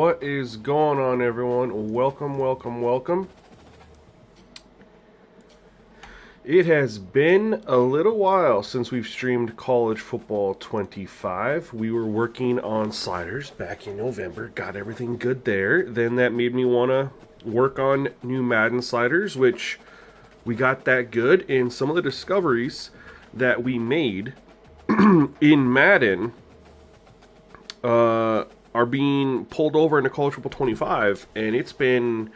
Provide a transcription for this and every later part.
What is going on, everyone? Welcome. It has been a little while since we've streamed College Football 25. We were working on sliders back in November, got everything good there. Then that made me want to work on new Madden sliders, which we got that good. And some of the discoveries that we made in Madden are being pulled over into College Football 25, and it's been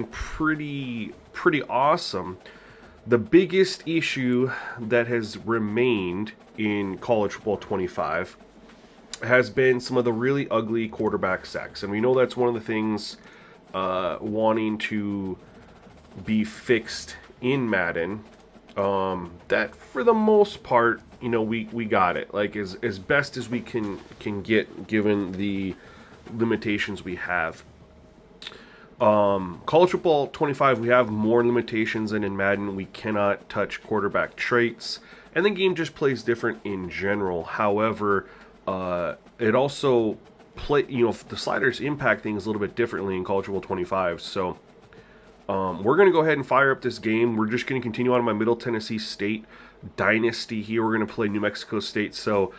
pretty awesome. The biggest issue that has remained in College Football 25 has been some of the really ugly quarterback sacks, and we know that's one of the things wanting to be fixed in Madden. That for the most part, you know, we got it, like as best as we can get given the limitations we have. College Football 25, we have more limitations than in Madden. We cannot touch quarterback traits, and the game just plays different in general. However, it also the sliders impact things a little bit differently in College Football 25. So we're going to go ahead and fire up this game. We're just going to continue on my Middle Tennessee State dynasty here. We're going to play New Mexico State. So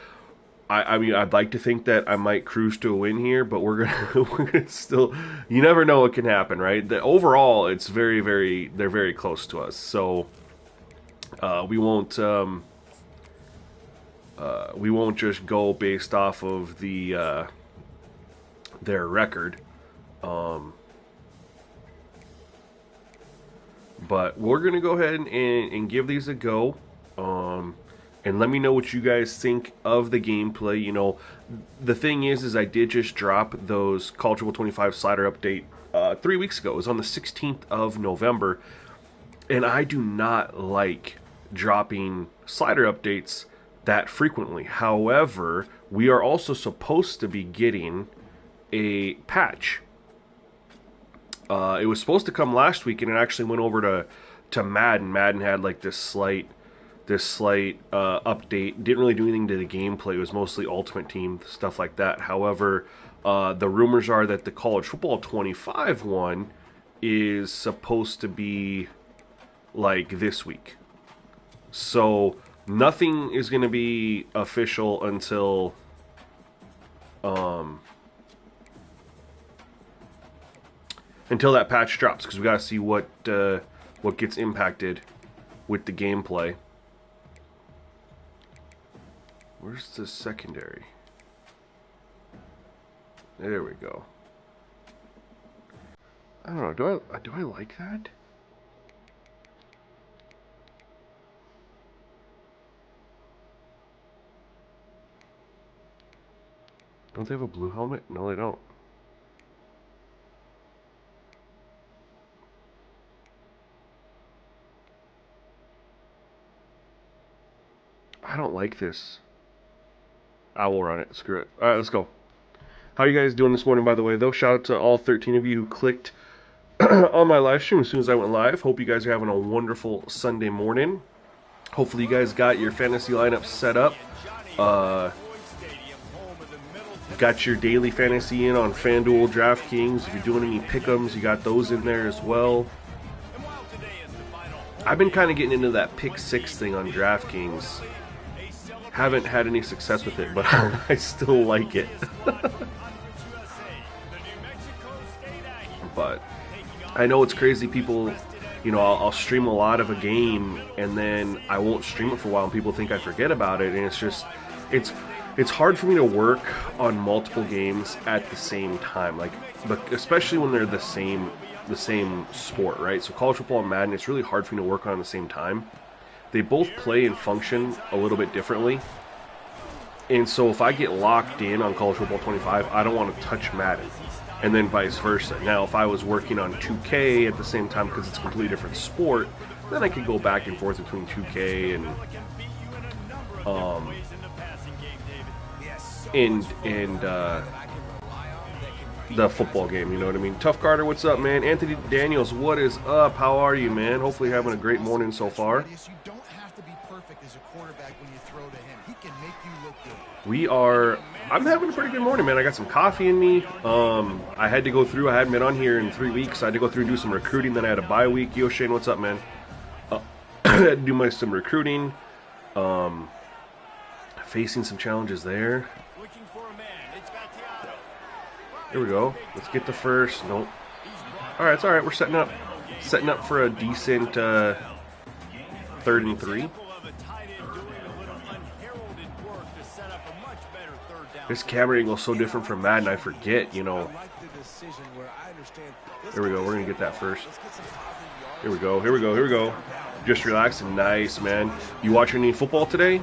I mean, I'd like to think that I might cruise to a win here, but we're gonna still. You never know what can happen, right? Overall, it's they're very close to us. So we won't just go based off of their record. But we're gonna go ahead and give these a go. And let me know what you guys think of the gameplay. You know, the thing is I did just drop those College Football 25 slider update 3 weeks ago. It was on the 16th of November. And I do not like dropping slider updates that frequently. However, we are also supposed to be getting a patch. It was supposed to come last week, and it actually went over to Madden. Madden had like this slight update. Didn't really do anything to the gameplay. It was mostly Ultimate Team, stuff like that. However, the rumors are that the College Football 25 one is supposed to be like this week. So nothing is going to be official until that patch drops, because we got to see what gets impacted with the gameplay. Where's the secondary? There we go. I don't know. Do I like that? Don't they have a blue helmet? No, they don't. I don't like this. I will run it. Screw it. Alright, let's go. How are you guys doing this morning, by the way, though? Shout out to all 13 of you who clicked on my live stream as soon as I went live. Hope you guys are having a wonderful Sunday morning. Hopefully you guys got your fantasy lineup set up. Got your daily fantasy in on FanDuel, DraftKings. If you're doing any pick'ems, you got those in there as well. I've been kind of getting into that pick six thing on DraftKings. Haven't had any success with it, but I still like it. But I know it's crazy. People, you know, I'll stream a lot of a game and then I won't stream it for a while and people think I forget about it, and it's just, it's hard for me to work on multiple games at the same time, like, but especially when they're the same sport, right? So college football and Madden, it's really hard for me to work on at the same time. They both play and function a little bit differently. And so if I get locked in on College Football 25, I don't want to touch Madden. And then vice versa. Now, if I was working on 2K at the same time because it's a completely different sport, then I could go back and forth between 2K and the football game, you know what I mean? Tough Carter, what's up, man? Anthony Daniels, what is up? How are you, man? Hopefully you're having a great morning so far. I'm having a pretty good morning, man. I got some coffee in me. I had to go through, I hadn't been on here in 3 weeks. I had to go through and do some recruiting, then I had a bye week. Yo, Shane, what's up, man? I had to do some recruiting. Facing some challenges there. Here we go. Let's get the first. Nope. All right, it's all right. We're setting up for a decent 3rd and 3. This camera angle is so different from Madden, I forget, you know. Here we go. We're gonna get that first. Here we go. Here we go. Here we go. Just relaxing. Nice, man. You watching any football today?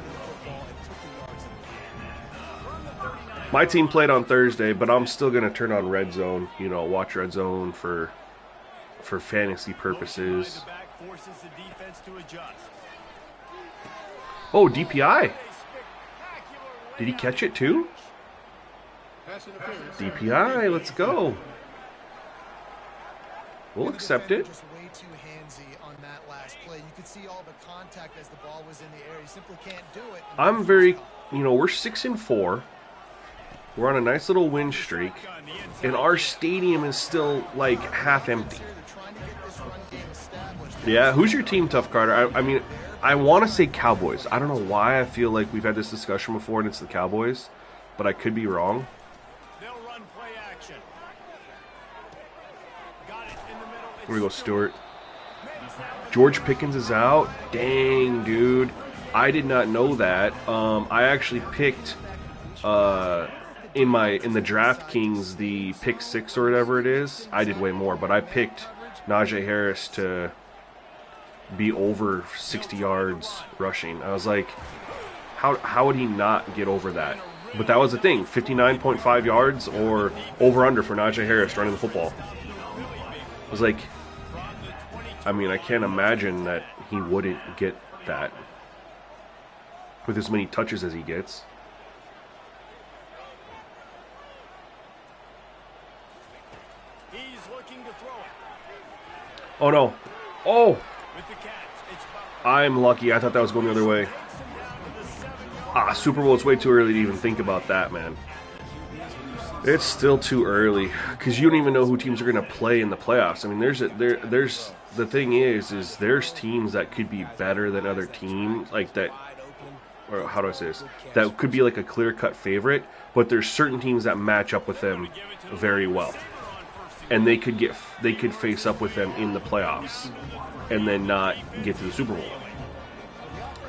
My team played on Thursday, but I'm still going to turn on Red Zone, you know, watch Red Zone for fantasy purposes. Oh, DPI. Did he catch it too? DPI, let's go. We'll accept it. I'm very, you know, we're 6-4. We're on a nice little win streak, and our stadium is still, like, half empty. Yeah, who's your team, Tough Carter? I mean, I want to say Cowboys. I don't know why I feel like we've had this discussion before, and it's the Cowboys, but I could be wrong. Here we go, Stewart. George Pickens is out. Dang, dude. I did not know that. I actually picked... in the DraftKings, the pick 6 or whatever it is, I did way more, but I picked Najee Harris to be over 60 yards rushing. I was like, how would he not get over that? But that was the thing, 59.5 yards or over under for Najee Harris running the football. I was like, I mean, I can't imagine that he wouldn't get that with as many touches as he gets. Oh no. Oh! I'm lucky. I thought that was going the other way. Super Bowl, it's way too early to even think about that, man. It's still too early because you don't even know who teams are going to play in the playoffs. I mean, there's the thing is there's teams that could be better than other teams, like that, or how do I say this? That could be like a clear-cut favorite, but there's certain teams that match up with them very well, and they could face up with them in the playoffs, and then not get to the Super Bowl.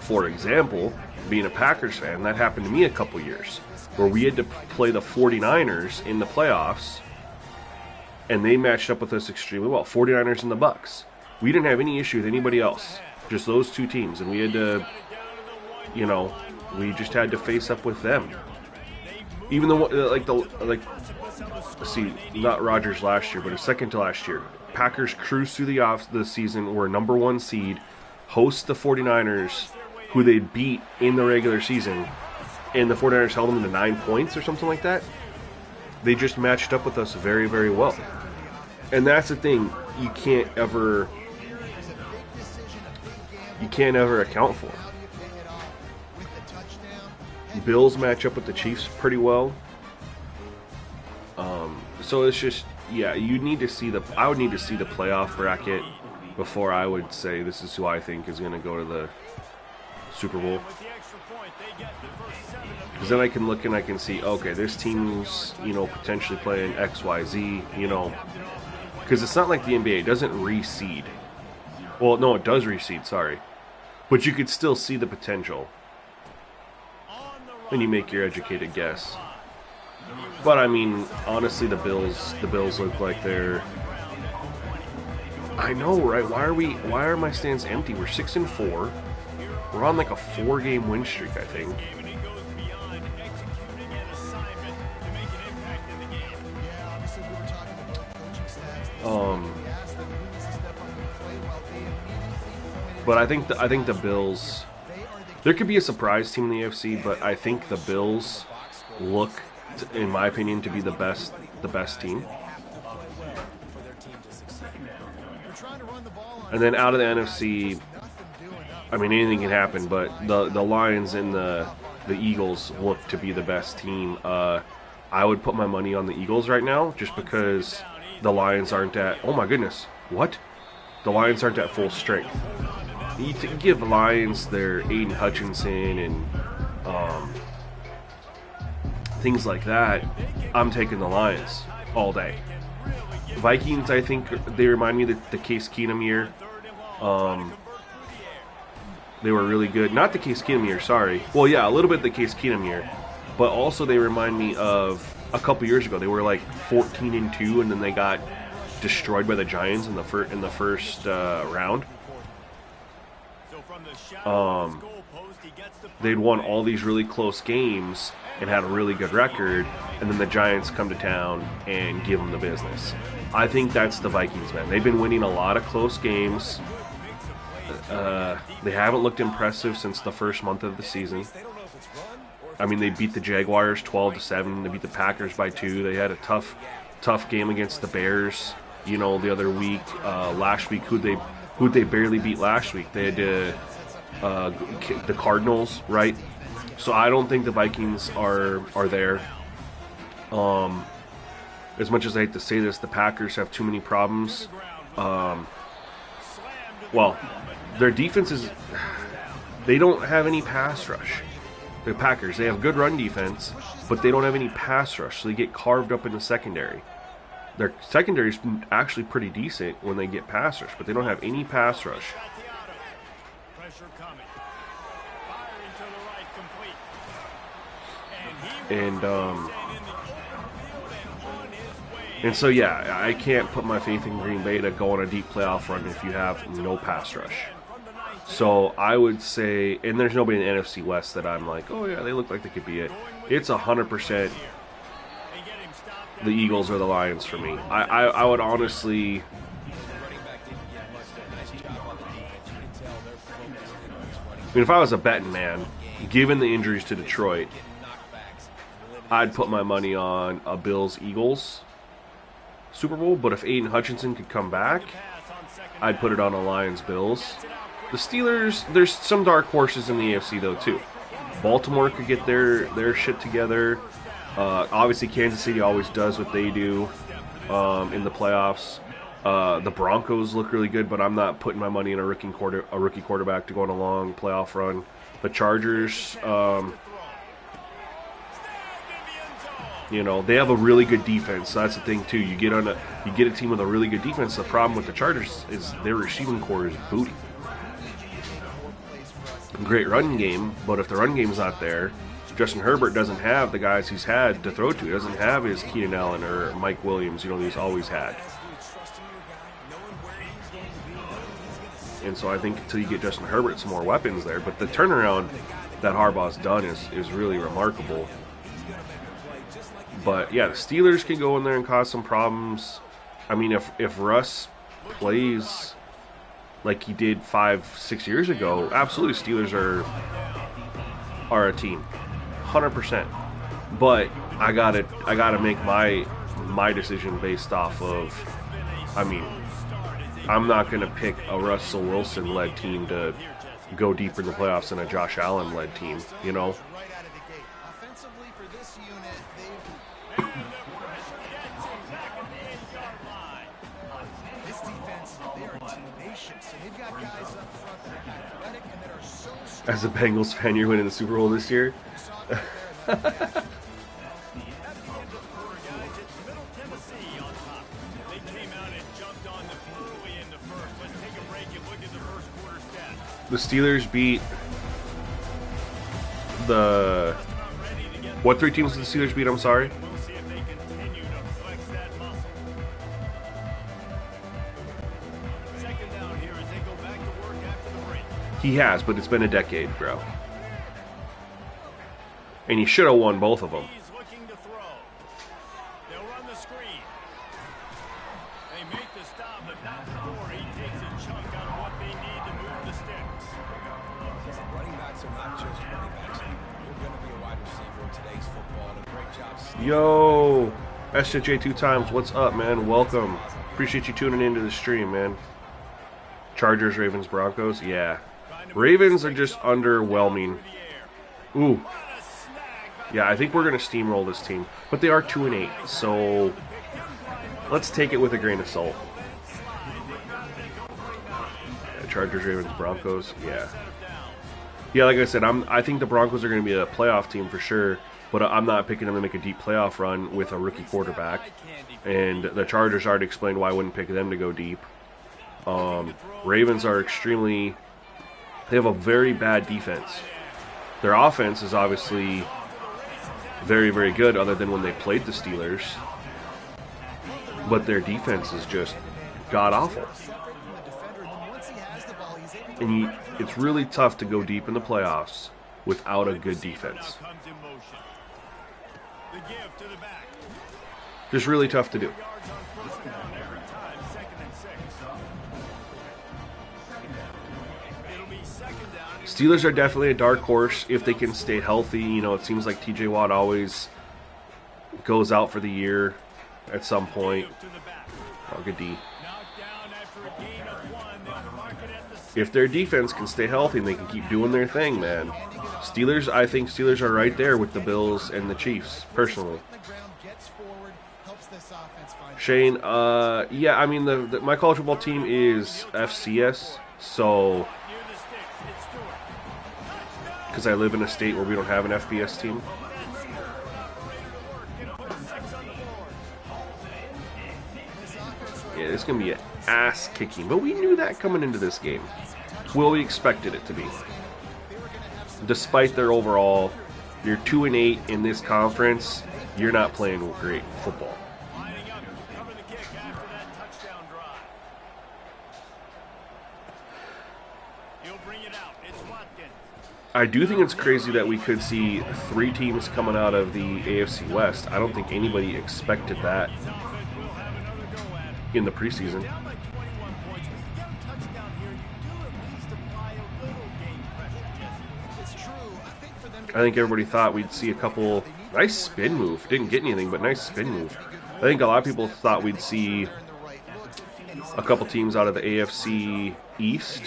For example, being a Packers fan, that happened to me a couple years, where we had to play the 49ers in the playoffs, and they matched up with us extremely well. 49ers and the Bucks. We didn't have any issue with anybody else, just those two teams, and we had to, you know, we just had to face up with them. Even though, see, not Rodgers last year, but a second to last year, Packers cruised through the season, were number 1 seed, host the 49ers, who they beat in the regular season, and the 49ers held them to 9 points or something like that. They just matched up with us very, very well. And that's the thing you can't ever account for. Bills match up with the Chiefs pretty well. So it's just, yeah, I would need to see the playoff bracket before I would say this is who I think is going to go to the Super Bowl. Because then I can look and I can see, okay, this team's, you know, potentially playing X, Y, Z, you know. Because it's not like the NBA. It doesn't reseed. Well, no, it does reseed, sorry. But you could still see the potential when you make your educated guess. But I mean, honestly, the Bills look like they're. I know, right? Why are my stands empty? We're 6-4. We're on like a 4-game win streak, I think. But I think the Bills. There could be a surprise team in the AFC, but I think the Bills look, in my opinion, to be the best team. And then out of the NFC, I mean, anything can happen, but the Lions and the Eagles look to be the best team. I would put my money on the Eagles right now, just because the Lions aren't at. Oh my goodness, what? The Lions aren't at full strength. You give Lions their Aiden Hutchinson and things like that, I'm taking the Lions all day. Vikings, I think they remind me of the Case Keenum year. They were really good. Not the Case Keenum year, sorry. Well, yeah, a little bit the Case Keenum year. But also they remind me of a couple years ago. They were like 14-2, and then they got destroyed by the Giants in the first round. They'd won all these really close games and had a really good record, and then the Giants come to town and give them the business. I think that's the Vikings, man. They've been winning a lot of close games. They haven't looked impressive since the first month of the season. I mean, they beat the Jaguars 12-7. They beat the Packers by 2. They had a tough game against the Bears, you know, the other week. Last week, who'd they barely beat last week? They had the Cardinals, right? So I don't think the Vikings are there. As much as I hate to say this, the Packers have too many problems. Well, their defense is. They don't have any pass rush. The Packers, they have good run defense, but they don't have any pass rush, so they get carved up in the secondary. Their secondary is actually pretty decent when they get pass rush, but they don't have any pass rush. And so, yeah, I can't put my faith in Green Bay to go on a deep playoff run if you have no pass rush. So I would say, and there's nobody in the NFC West that I'm like, oh yeah, they look like they could be it. It's 100% the Eagles or the Lions for me. I would honestly. I mean, if I was a betting man, given the injuries to Detroit, I'd put my money on a Bills-Eagles Super Bowl. But if Aiden Hutchinson could come back, I'd put it on a Lions-Bills. The Steelers, there's some dark horses in the AFC, though, too. Baltimore could get their shit together. Obviously, Kansas City always does what they do in the playoffs. The Broncos look really good, but I'm not putting my money in a rookie quarterback to go on a long playoff run. The Chargers, you know, they have a really good defense. So that's the thing too. You get a team with a really good defense. The problem with the Chargers is their receiving core is booty. Great run game, but if the run game's not there, Justin Herbert doesn't have the guys he's had to throw to. He doesn't have his Keenan Allen or Mike Williams, you know, he's always had. And so I think until you get Justin Herbert some more weapons there, but the turnaround that Harbaugh's done is really remarkable. But yeah, the Steelers can go in there and cause some problems. I mean, if Russ plays like he did 5-6 years ago, absolutely Steelers are a team, 100%. But I gotta make my decision based off of, I mean, I'm not going to pick a Russell Wilson-led team to go deeper in the playoffs than a Josh Allen-led team, you know? As a Bengals fan, you're winning the Super Bowl this year? The Steelers beat the... What three teams did the Steelers beat? I'm sorry. He has, but it's been a decade, bro. And he should have won both of them. Yo, SJ 2 times, what's up, man? Welcome. Appreciate you tuning into the stream, man. Chargers, Ravens, Broncos, yeah. Ravens are just underwhelming. Ooh. Yeah, I think we're going to steamroll this team. But they are 2-8, so let's take it with a grain of salt. Yeah, Chargers, Ravens, Broncos, yeah. Yeah, like I said, I think the Broncos are going to be a playoff team for sure. But I'm not picking them to make a deep playoff run with a rookie quarterback. And the Chargers already explained why I wouldn't pick them to go deep. Ravens are extremely... They have a very bad defense. Their offense is obviously very, very good other than when they played the Steelers. But their defense is just god-awful. And it's really tough to go deep in the playoffs without a good defense. Just really tough to do. Steelers are definitely a dark horse if they can stay healthy. You know, it seems like TJ Watt always goes out for the year at some point. Oh, good D. If their defense can stay healthy and they can keep doing their thing, man. Steelers, I think Steelers are right there with the Bills and the Chiefs, personally. Shane, yeah, I mean, my college football team is FCS, so... Because I live in a state where we don't have an FBS team. Yeah, it's going to be an ass-kicking, but we knew that coming into this game. Well, we expected it to be. Despite their overall, you're 2-8 in this conference, you're not playing great football. I do think it's crazy that we could see 3 teams coming out of the AFC West. I don't think anybody expected that in the preseason. I think everybody thought we'd see a couple... Nice spin move. Didn't get anything, but nice spin move. I think a lot of people thought we'd see a couple teams out of the AFC East.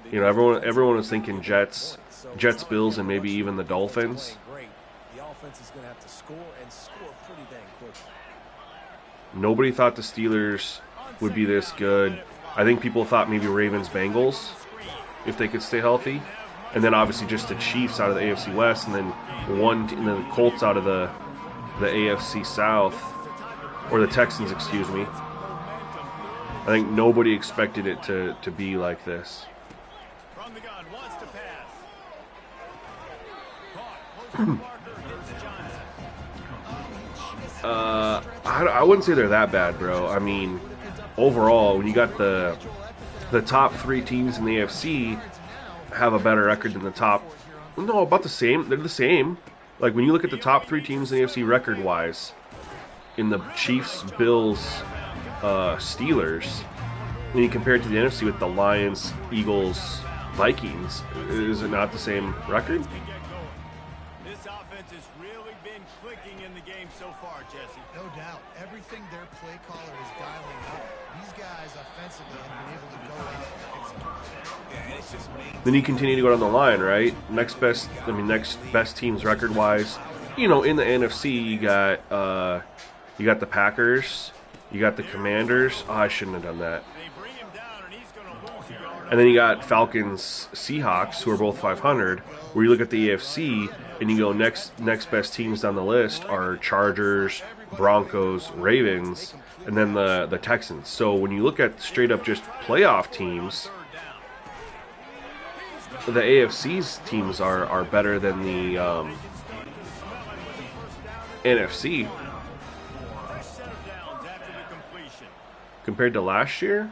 You know, everyone was thinking Jets, Bills, and maybe even the Dolphins. Nobody thought the Steelers would be this good. I think people thought maybe Ravens-Bengals, if they could stay healthy. And then obviously just the Chiefs out of the AFC West, and then and then the Colts out of the AFC South, or the Texans, excuse me. I think nobody expected it to be like this. I wouldn't say they're that bad, bro. I mean, overall, when you got the top 3 teams in the AFC have a better record than the top. No, about the same. They're the same. Like when you look at the top 3 teams in the AFC record-wise, in the Chiefs, Bills, Steelers, when you compare it to the NFC with the Lions, Eagles, Vikings, is it not the same record? This offense has really been clicking in the game so far, Jesse. No doubt. Everything their play caller is dialing up, these guys offensively have been able to go out and execute. Then you continue to go down the line, right? Next best teams record-wise. You know, in the NFC, you got the Packers, you got the Commanders. Oh, I shouldn't have done that. And then you got Falcons, Seahawks, who are both 500. Where you look at the AFC and you go next best teams down the list are Chargers, Broncos, Ravens, and then the Texans. So when you look at straight up just playoff teams, the AFC's teams are better than the NFC compared to last year.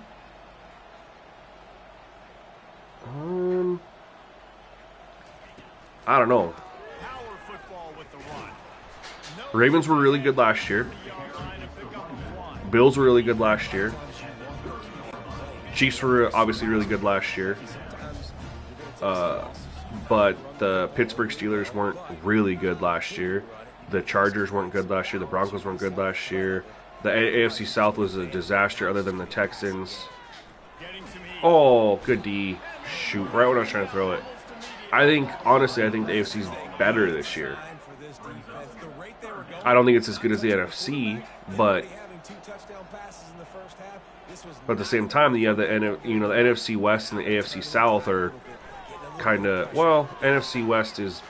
I don't know. Ravens were really good last year. Bills were really good last year. Chiefs were obviously really good last year. But the Pittsburgh Steelers weren't really good last year. The Chargers weren't good last year. The Broncos weren't good last year. The AFC South was a disaster other than the Texans. Oh, good D. Shoot, right when I was trying to throw it. Honestly, I think the AFC is better this year. I don't think it's as good as the NFC, but at the same time, you have the NFC West and the AFC South are kind of, well, NFC West is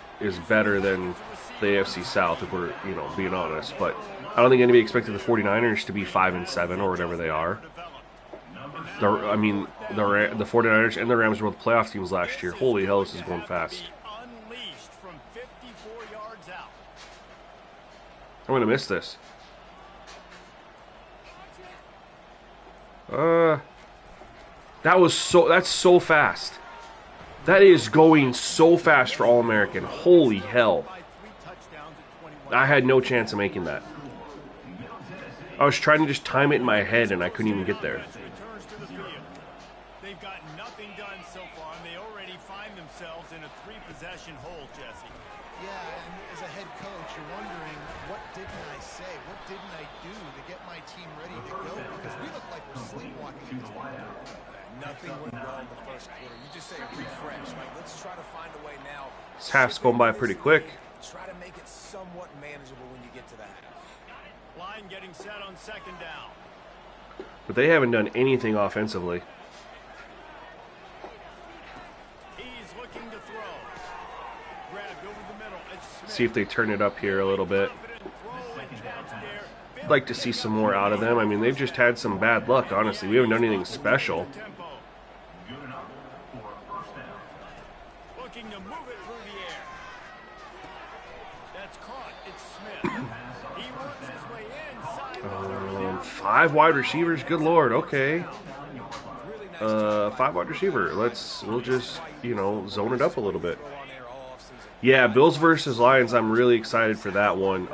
better than the AFC South if we're being honest. But I don't think anybody expected the 49ers to be 5-7 or whatever they are. The 49ers and the Rams were both playoff teams last year. Holy hell, this is going fast. I'm going to miss this. That's so fast. That is going so fast for All-American. Holy hell. I had no chance of making that. I was trying to just time it in my head and I couldn't even get there. They've got nothing done so far, and they already find themselves in a 3-possession hole, Jesse. Yeah, and as a head coach, you're wondering, what didn't I say? What didn't I do to get my team ready to go? Because we look like we're sleepwalking at this point. Nothing went well in the first quarter. You just say refresh. Like, let's try to find a way now. This half's going by pretty quick. Try to make it somewhat manageable when you get to the half. Line getting set on 2nd down. But they haven't done anything offensively. See if they turn it up here a little bit. I'd like to see some more out of them. I mean, they've just had some bad luck, honestly. We haven't done anything special. Looking to move it through the air. That's caught. It's Smith. He works his way inside. 5 wide receivers. Good Lord. Okay. 5 wide receiver. We'll just, zone it up a little bit. Yeah, Bills versus Lions, I'm really excited for that one.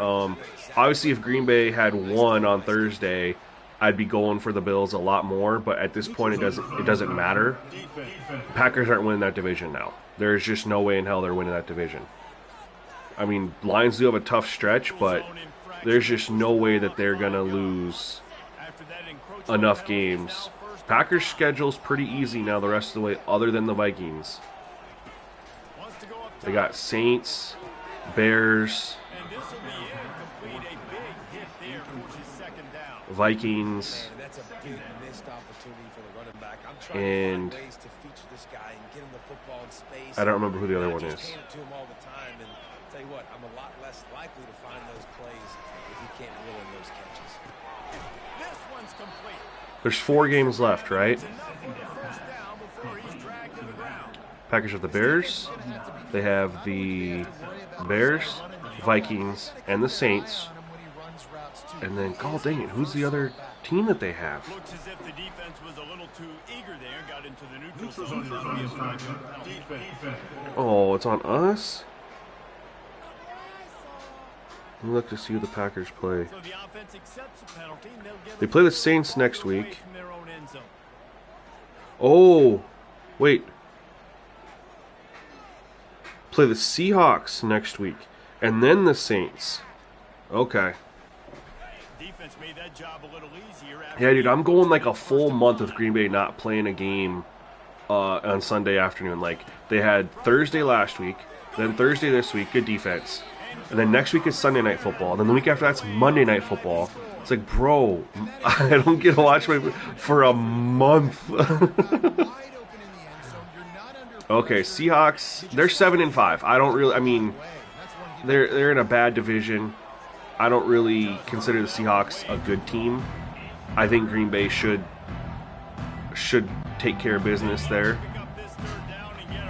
Obviously, if Green Bay had won on Thursday, I'd be going for the Bills a lot more, but at this point, it doesn't matter. Packers aren't winning that division now. There's just no way in hell they're winning that division. I mean, Lions do have a tough stretch, but there's just no way that they're going to lose enough games. Packers' schedule's pretty easy now the rest of the way, other than the Vikings. They got Saints, Bears, And this will be incomplete. A big hit there towards his second down. Vikings, Man, that's a big missed opportunity for the running back. I'm trying and to find ways to feature this guy and get him the football in space. I don't remember who the other Not one just is. hand it to him all the time. And tell you what, I'm a lot less likely to find those plays if he can't reel in those catches. This one's complete. There's 4 games left, right? It's enough for the first down before he's dragged to the ground. Packers have the Bears. They have the Bears, Vikings, and the Saints. And then, god dang it, who's the other team that they have? Looks as if the defense was a little too eager there and got into the neutral zone. That'll be a 5-yard penalty. Oh, it's on us? Let me look to see who the Packers play. So the offense accepts the penalty and they'll get They play the Saints next week. from their own end zone. Oh, wait. Play the Seahawks next week. And then the Saints. Okay. Defense made that job a little easier after Yeah, dude, I'm going like a full month with Green Bay not playing a game on Sunday afternoon. Like, they had Thursday last week, then Thursday this week, good defense. And then next week is Sunday Night Football. Then the week after that's Monday Night Football. It's like, bro, I don't get to watch my for a month. Okay, Seahawks, they're 7-5. I don't really, I mean, they're in a bad division. I don't really consider the Seahawks a good team. I think Green Bay should take care of business there.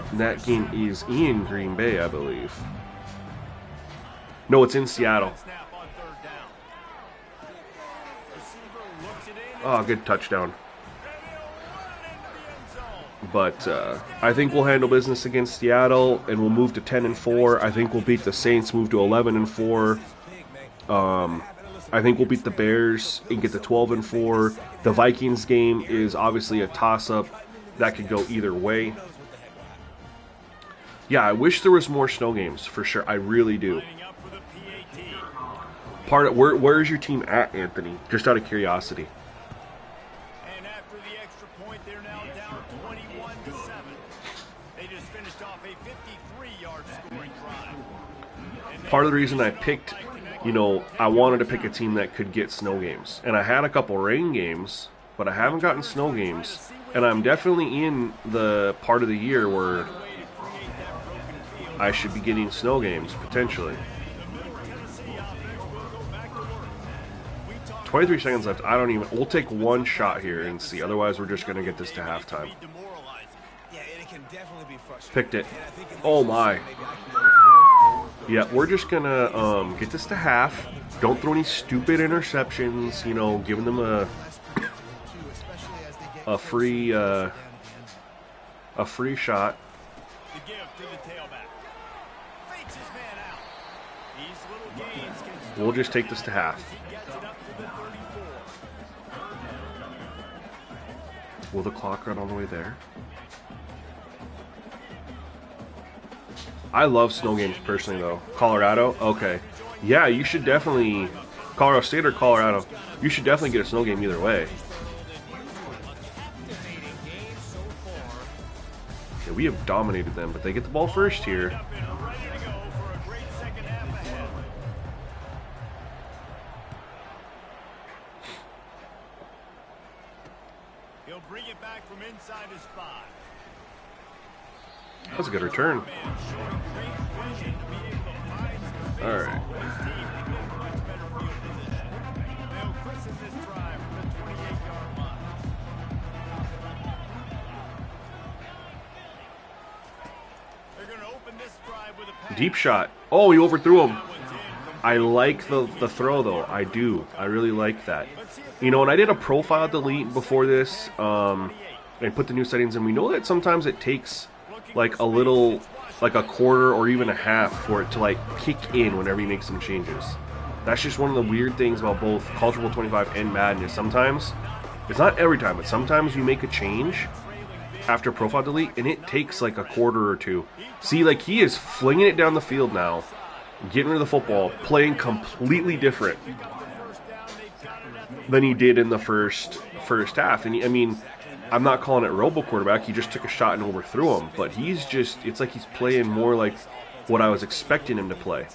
And that game is in Green Bay, I believe. No, it's in Seattle. Oh, good touchdown. But I think we'll handle business against Seattle, and we'll move to 10-4. I think we'll beat the Saints, move to 11-4. I think we'll beat the Bears and get to 12-4. The Vikings game is obviously a toss-up. That could go either way. Yeah, I wish there was more snow games, for sure. I really do. Where is your team at, Anthony? Just out of curiosity. And after the extra point, they're now down 21-7. They just finished off a 53-yard scoring drive. Part of the reason I picked, I wanted to pick a team that could get snow games. And I had a couple rain games, but I haven't gotten snow games. And I'm definitely in the part of the year where I should be getting snow games, potentially. 23 seconds left. We'll take one shot here and see. Otherwise, we're just going to get this to halftime. Picked it. Oh, my. Yeah, we're just going to get this to half. Don't throw any stupid interceptions, giving them a free shot. We'll just take this to half. Will the clock run all the way there? I love snow games personally, though. Colorado? Okay. Yeah, you should definitely... Colorado State or Colorado? You should definitely get a snow game either way. Yeah, we have dominated them, but they get the ball first here. He'll bring it back from inside his 5. That was a good return. All right. Deep shot. Oh, he overthrew him. I like the throw, though. I do. I really like that. And I did a profile delete before this and put the new settings in. We know that sometimes it takes like a little, like a quarter or even a half for it to like kick in whenever you make some changes. That's just one of the weird things about both College Football 25 and Madden is sometimes, it's not every time, but sometimes you make a change after profile delete and it takes like a quarter or two. See, like he is flinging it down the field now, getting rid of the football, playing completely different than he did in the first half. And I'm not calling it robo quarterback. He just took a shot and overthrew him. But he's just, it's like he's playing more like what I was expecting him to play.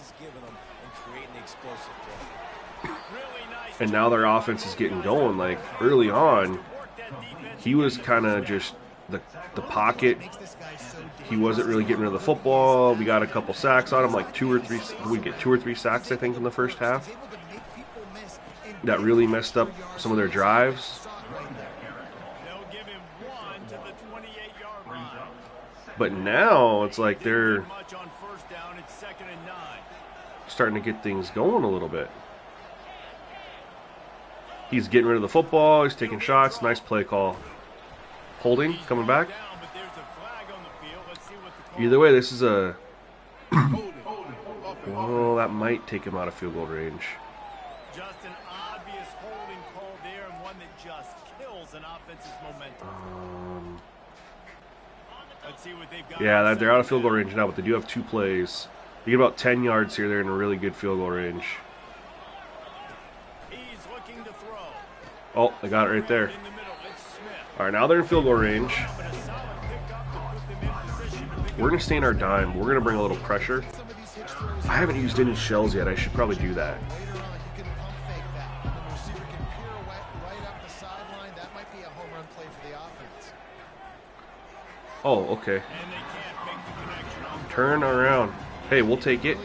And now their offense is getting going. Like, early on, he was kind of just the pocket. He wasn't really getting rid of the football. We got a couple sacks on him, like 2 or 3. We get 2 or 3 sacks, I think, in the first half. That really messed up some of their drives. But now it's like they're starting to get things going a little bit. He's getting rid of the football. He's taking shots. Nice play call. Holding, coming back. Either way, this is a... well, that might take him out of field goal range. Just an obvious holding call there, and one that just kills an offense's momentum. Let's see what they've got. Yeah, they're out of field goal range now, but they do have 2 plays. They get about 10 yards here. They're in a really good field goal range. Oh, they got it right there. All right, now they're in field goal range. We're going to stay in our dime. We're going to bring a little pressure. I haven't used any shells yet. I should probably do that. Oh, okay. Turn around. Hey, we'll take it.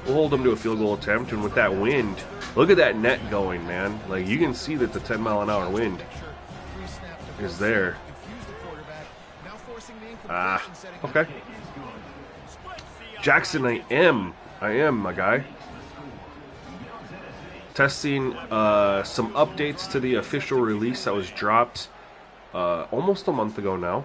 We'll hold them to a field goal attempt, and with that wind, look at that net going, man. Like, you can see that the 10-mile-an-hour wind is there. Okay. Jackson, I am, my guy. Testing some updates to the official release that was dropped almost a month ago now.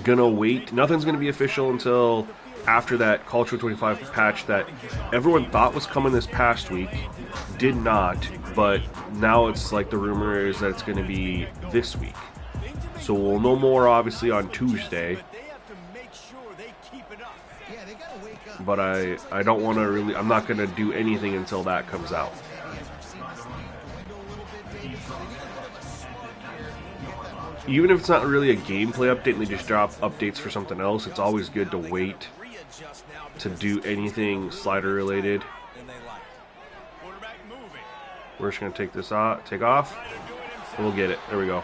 Gonna wait. Nothing's gonna be official until after that Culture 25 patch that everyone thought was coming this past week. Did not, but now it's like the rumor is that it's gonna be this week. So we'll know more obviously on Tuesday. But I don't want to really, I'm not gonna do anything until that comes out. Even if it's not really a gameplay update and they just drop updates for something else, it's always good to wait to do anything slider related. We're just going to take this out, take off, and we'll get it. There we go.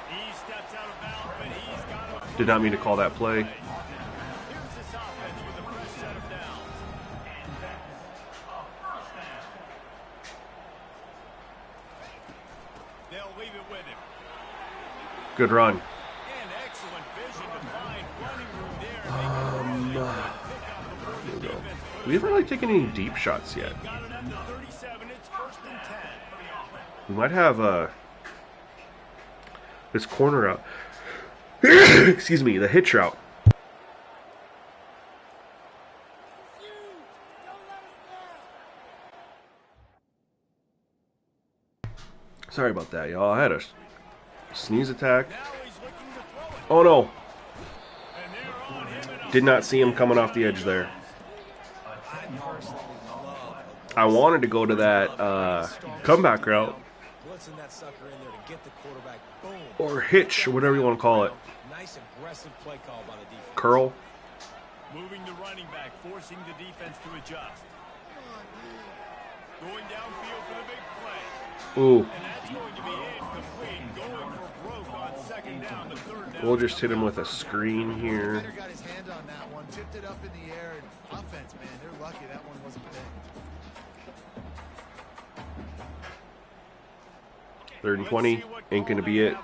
Did not mean to call that play. Good run. We haven't really taken any deep shots yet. We might have this corner out. Excuse me, the hitch route. Sorry about that, y'all. I had a sneeze attack. Oh no. Did not see him coming off the edge there. I wanted to go to that comeback route. Or hitch, whatever you want to call it. Curl. Moving the running back, forcing the defense to adjust. Going downfield for the big play. Ooh. And that's going to be incomplete. Going for broke on second down, the third down. We'll just hit him with a screen here. Got his hand on that one, tipped it up in the air, and offense, man, they're lucky that one wasn't picked. 3rd and 20, ain't gonna be it.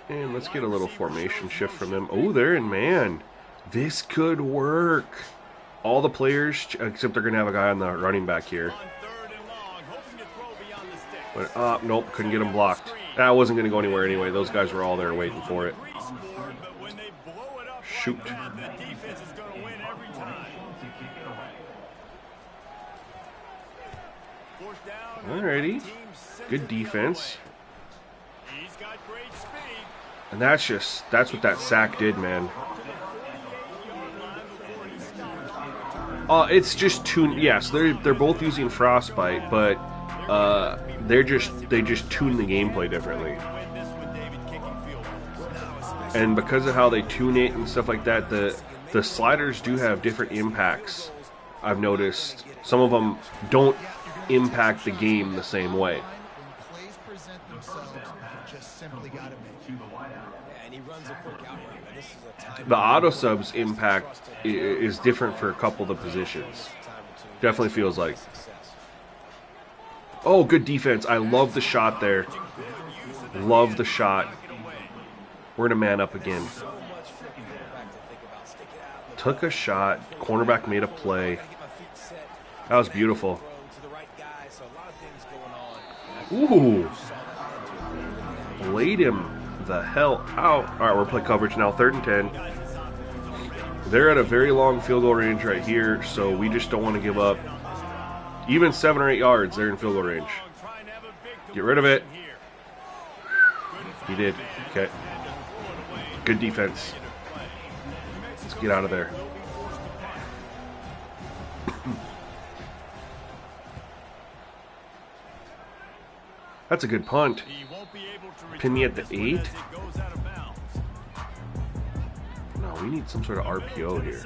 And let's get a little formation shift from them. Oh, they're in man. This could work. All the players, except they're gonna have a guy on the running back here. But nope, couldn't get him blocked. That wasn't gonna go anywhere anyway. Those guys were all there waiting for it. Shoot. Alrighty. Good defense. And that's what that sack did, man. It's just tuned. Yes, they're both using Frostbite, but they just tune the gameplay differently. And because of how they tune it and stuff like that, the sliders do have different impacts. I've noticed some of them don't impact the game the same way. When plays present themselves, you just simply got to make it. And he runs a quick outright. This is a time The auto subs impact is different for a couple of the positions. Definitely feels like. Oh, good defense. I love the shot there. Love the shot. We're going to man up again. Took a shot. Cornerback made a play. That was beautiful. Ooh. Laid him the hell out. All right, we're play coverage now. 3rd and 10. They're at a very long field goal range right here, so we just don't want to give up. Even 7 or 8 yards, they're in field goal range. Get rid of it. He did. Okay. Good defense. Let's get out of there. That's a good punt. Pin me at the 8. No, we need some sort of RPO here.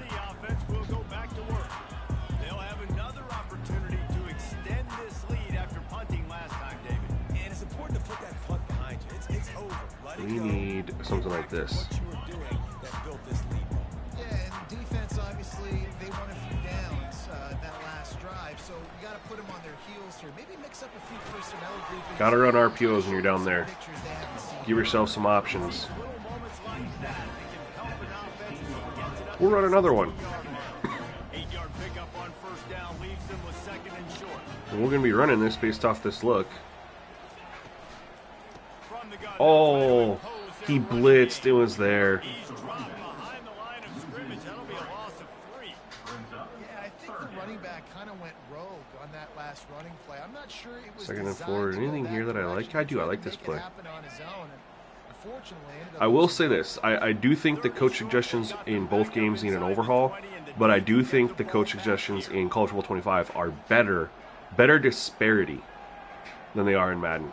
They'll have another opportunity to extend this lead after punting last time, David. And it's important to put that punt behind you. It's over. Let it We go. need something like this. What you were doing that built this lead. Yeah, and defense, obviously, they won a few downs that last drive, so you got to put them on their heels here. Maybe mix up a few personnel groupings. Gotta run RPOs when you're down there. Pictures they haven't seen. Give yourself some options. Little moments like that can help an offense get it up. We'll run another one. 8-yard pickup on 1st down leaves them with 2nd and short. And we're going to be running this based off this look. From the gun, Oh, he blitzed. It was there. he's dropped behind the line of scrimmage. That'll be a loss of 3. Yeah, I think the running back kind of went rogue on that last running play. I'm not sure it was 2nd and designed 4. to go Anything here that I like? direction. I do. I He like tried this to play. make it happen on his own, and unfortunately, ended up I will losing say this. I do think the coach suggestions in both games need an overhaul, but I do think the coach suggestions in College Football 25 are better disparity than they are in Madden.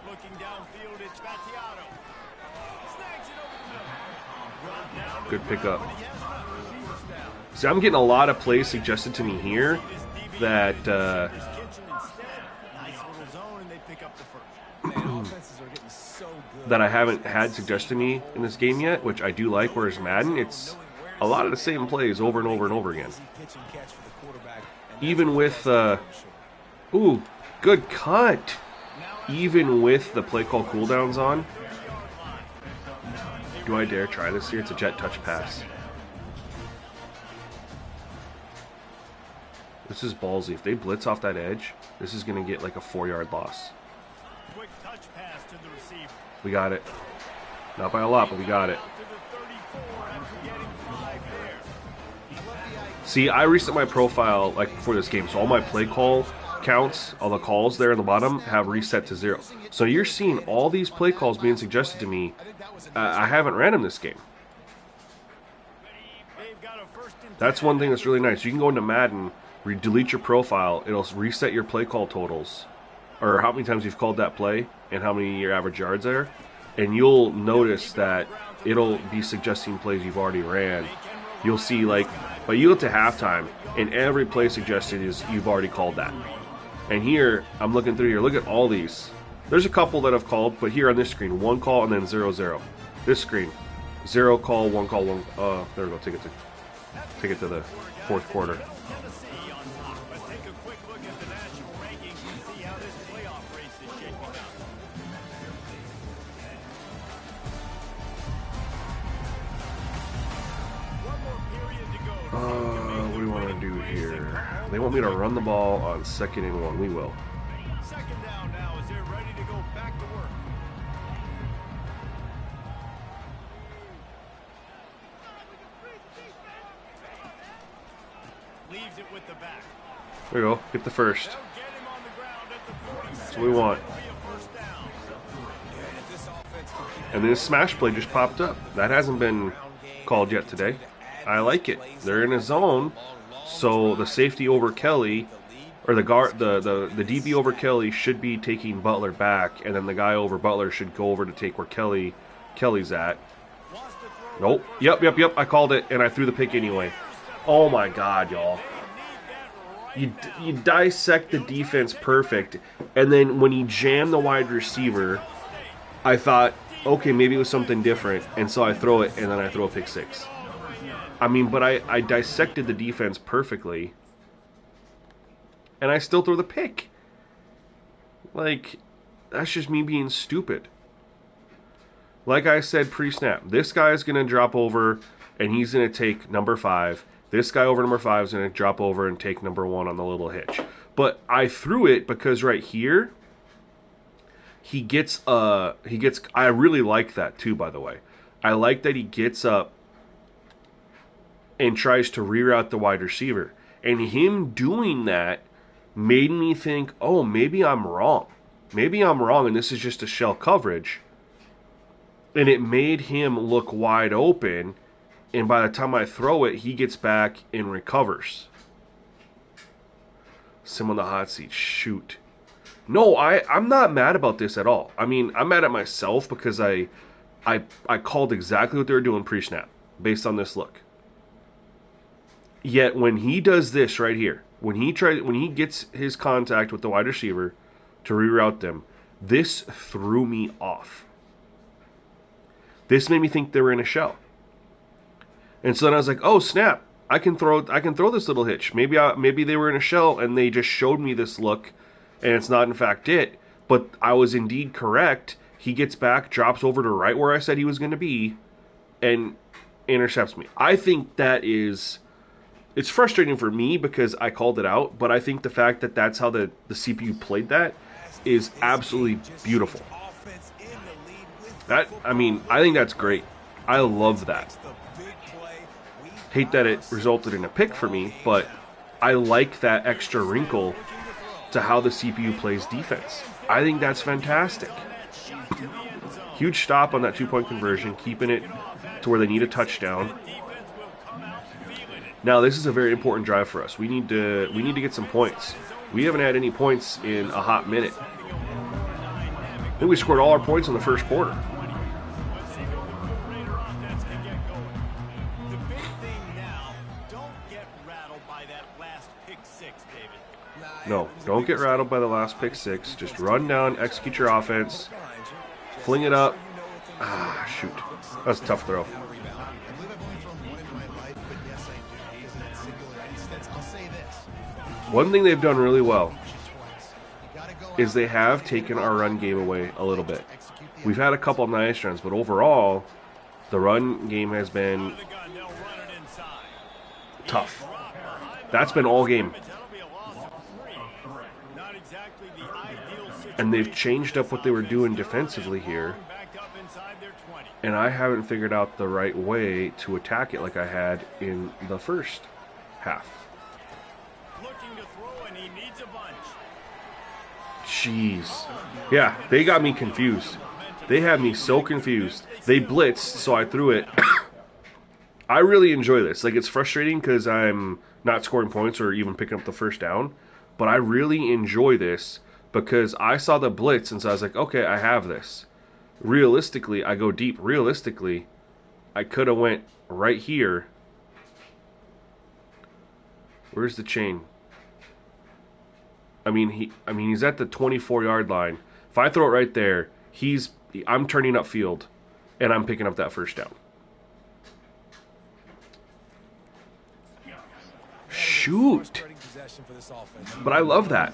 Looking downfield, it's Battiato. Snags it over the middle. Brought down to Good the pickup. ground, but he has nothing. First down. See, I'm getting a lot of plays suggested to me here that Kitchen instead. Nice little zone, and they pick up the first. Man, offenses are getting so good. that I haven't had suggested to me in this game yet, which I do like, whereas Madden, it's a lot of the same plays over and over and over again. Pitch and catch for the quarterback, and Even with, ooh, good cut. Even with the play call cooldowns on. Do I dare try this here? It's a jet touch pass. This is ballsy. If they blitz off that edge, this is going to get like a 4-yard loss. Quick touch pass to the receiver. We got it. Not by a lot, but we got it. Out to the 34 after getting 5 there. See, I reset my profile like before this game, so all my play call counts, all the calls there in the bottom have reset to 0. So you're seeing all these play calls being suggested to me. I haven't ran them this game. They've got a 1st and That's one thing that's really nice. You can go into Madden, delete your profile, it'll reset your play call totals, or how many times you've called that play and how many your average yards are, and you'll notice that it'll be suggesting plays you've already ran. You'll see, like, but you get to halftime, and every play suggested is you've already called that. And here, I'm looking through here, look at all these. There's a couple that I've called, but here on this screen, 1 call and then 0-0. This screen, 0 call, 1 call, 1. There we go. Take it to the 4th quarter. Tennessee on top. But take a quick look at the national rankings and see how this playoff race is shaping up. One more period to go. What do we want to do here? They want me to run the ball on 2nd and 1. We will. 2nd down now as they're ready to go back to work. Leaves it with the back. There we go. Get the first. They'll get him on the ground at the 46. That's what we want. It'll be a 1st down. and if this offense can keep And then this smash play just popped up. That hasn't been called yet today. I like it. They're in a zone, so the safety over Kelly, or the guard, the DB over Kelly should be taking Butler back, and then the guy over Butler should go over to take where Kelly's at. Nope. Yep. I called it, and I threw the pick anyway. Oh my God, y'all. You dissect the defense perfect, and then when he jammed the wide receiver, I thought, okay, maybe it was something different, and so I throw it, and then I throw a pick six. I mean, but I dissected the defense perfectly, and I still throw the pick. Like, that's just me being stupid. Like I said pre-snap, this guy is going to drop over, and he's going to take number 5. This guy over number 5 is going to drop over and take number 1 on the little hitch. But I threw it because right here, he gets, I really like that too, by the way. I like that he gets up and tries to reroute the wide receiver. And him doing that made me think, oh, maybe I'm wrong. Maybe I'm wrong, and this is just a shell coverage. And it made him look wide open, and by the time I throw it, he gets back and recovers. Sim on the hot seat. Shoot. No, I'm not mad about this at all. I mean, I'm mad at myself because I called exactly what they were doing pre-snap based on this look. Yet when he does this right here, when he gets his contact with the wide receiver to reroute them, this threw me off. This made me think they were in a shell. And so then I was like, "Oh snap! I can throw this little hitch. Maybe they were in a shell and they just showed me this look, and it's not in fact it. But I was indeed correct. He gets back, drops over to right where I said he was going to be, and intercepts me. I think that is, it's frustrating for me because I called it out. But I think the fact that that's how the CPU played that is absolutely beautiful. I think that's great. I love that. Hate that it resulted in a pick for me, but I like that extra wrinkle to how the CPU plays defense. I think that's fantastic. Huge stop on that 2-point conversion, keeping it to where they need a touchdown. Now this is a very important drive for us. We need to get some points. We haven't had any points in a hot minute. I think we scored all our points in the first quarter. No, don't get rattled by the last pick six. Just run down, execute your offense, fling it up. Ah, shoot. That's a tough throw. One thing they've done really well is they have taken our run game away a little bit. We've had a couple of nice runs, but overall, the run game has been tough. That's been all game. And they've changed up what they were doing defensively here. And I haven't figured out the right way to attack it like I had in the first half. Jeez. Yeah, they got me confused. They had me so confused. They blitzed, so I threw it. I really enjoy this. Like, it's frustrating because I'm not scoring points or even picking up the first down. But I really enjoy this because I saw the blitz, and so I was like, okay, I have this. Realistically, I go deep. Realistically, I could have went right here. Where's the chain? I mean, he's at the 24-yard line. If I throw it right there, I'm turning upfield, and I'm picking up that first down. Shoot! But I love that.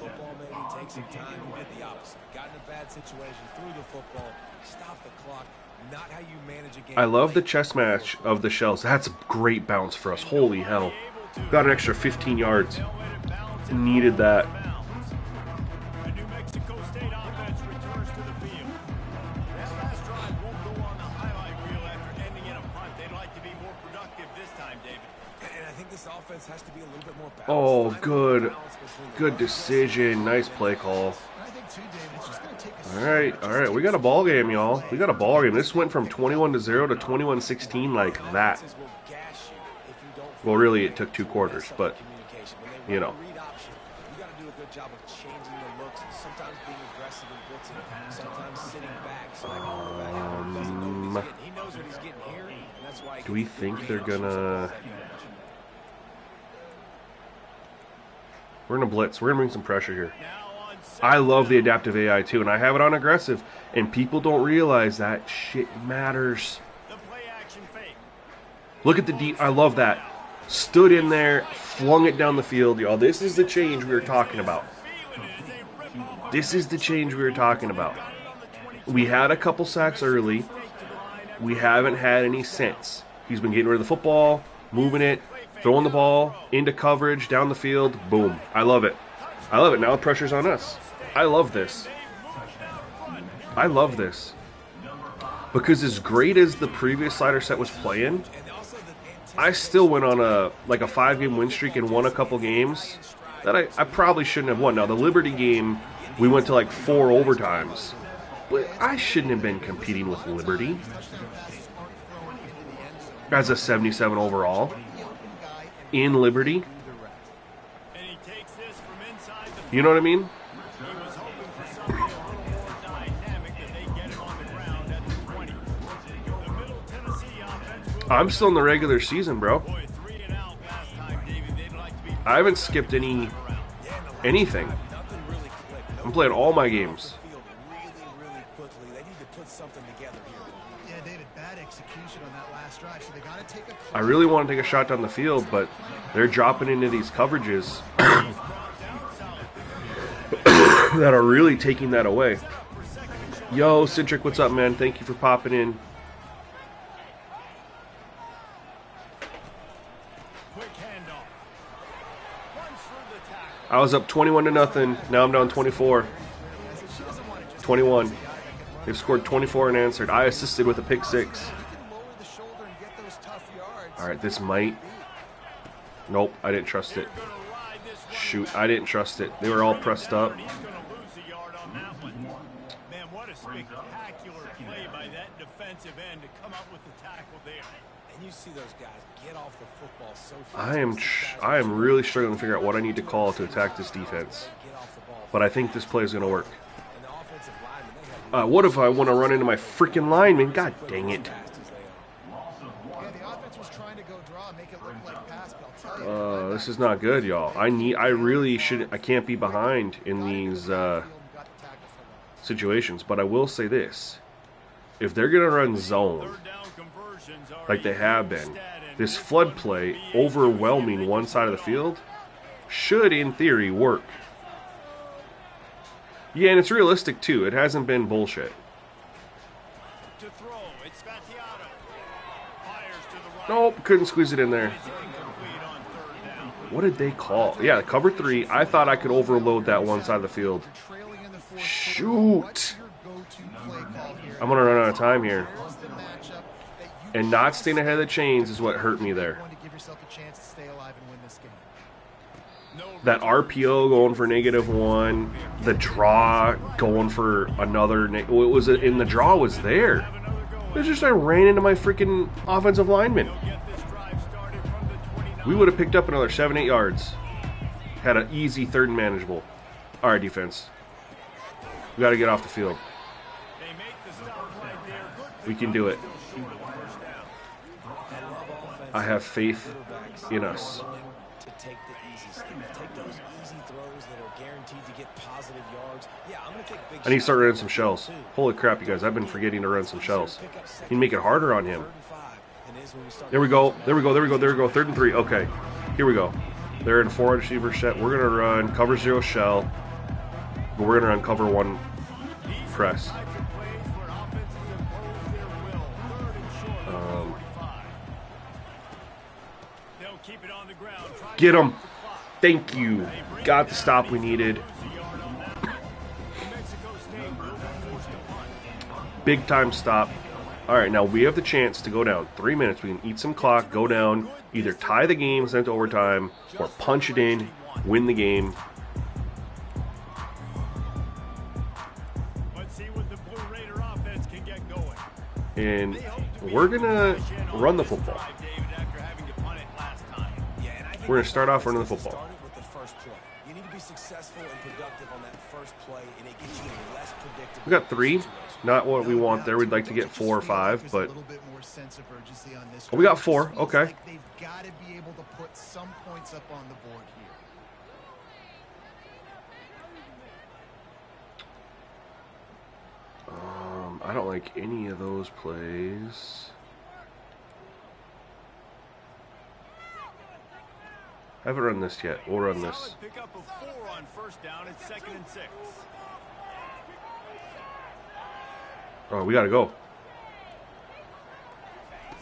I love the chess match of the shells. That's a great bounce for us. Holy hell. Got an extra 15 yards. Needed that. Oh, good decision. Nice play call. All right. We got a ball game, y'all. We got a ball game. This went from 21-0 to 21-16 like that. Well, really, it took 2 quarters, but you know. Do we think they're gonna... We're gonna blitz. We're gonna bring some pressure here. I love the adaptive AI too, and I have it on aggressive, and people don't realize that shit matters. Look at the deep. I love that. Stood in there, flung it down the field. Y'all, this is the change we were talking about. This is the change we were talking about. We had a couple sacks early. We haven't had any since. He's been getting rid of the football, moving it, throwing the ball into coverage, down the field. Boom. I love it. I love it. Now the pressure's on us. I love this. I love this. Because as great as the previous slider set was playing, I still went on a 5-game win streak and won a couple games that I probably shouldn't have won. Now, the Liberty game, we went to like 4 overtimes. But I shouldn't have been competing with Liberty as a 77 overall in Liberty. You know what I mean? I'm still in the regular season, bro. I haven't skipped anything. I'm playing all my games. I really want to take a shot down the field, but they're dropping into these coverages that are really taking that away. Yo, Citric, what's up, man? Thank you for popping in. I was up 21-0. Now I'm down 24. 21. They've scored 24 and answered. I assisted with a pick 6. Alright, this might... Nope, I didn't trust it. Shoot, I didn't trust it. They were all pressed up. Man, what a spectacular play by that defensive end to come up with the tackle there. And you see those guys get off the football so fast. I am really struggling to figure out what I need to call to attack this defense. But I think this play is going to work. What if I want to run into my freaking lineman? God dang it. This is not good, y'all. I can't be behind in these situations. But I will say this. If they're going to run zone, like they have been, this flood play, overwhelming one side of the field, should, in theory, work. Yeah, and it's realistic, too. It hasn't been bullshit. Nope, couldn't squeeze it in there. What did they call? Yeah, cover 3. I thought I could overload that one side of the field. Shoot! I'm going to run out of time here. And not staying ahead of the chains is what hurt me there. That RPO going for -1. The draw going for another. It was in the draw was there. It was just I ran into my freaking offensive lineman. We would have picked up another 7-8 yards. Had an easy 3rd and manageable. All right, defense. We got to get off the field. We can do it. I have faith in us. I need to start running some shells. Holy crap, you guys. I've been forgetting to run some shells. You can make it harder on him. There we go. There we go. There we go. There we go. 3rd and 3. Okay. Here we go. They're in 4 receiver set. We're going to run cover 0 shell. But we're going to run cover 1 press. Get him. Thank you. Got the stop we needed. Big time stop. All right, now we have the chance to go down 3 minutes. We can eat some clock, go down, either tie the game, send it to overtime, or punch it in, win the game. Let's see what the Blue Raider offense can get going. And we're going to run the football. We're going to start off running the football. You need to be successful and productive on that first play, and it gets you less predictable. We got 3. Not what we want there. We'd like to get 4 or 5, There's but a little bit more sense of urgency on this. we got drive. 4. It feels Okay. like they've got to be able to put some points up on the board here. I don't like any of those plays. I haven't run this yet. We'll run this. Solid pickup of 4 on first down. It's 2nd and 6. Oh, we gotta go.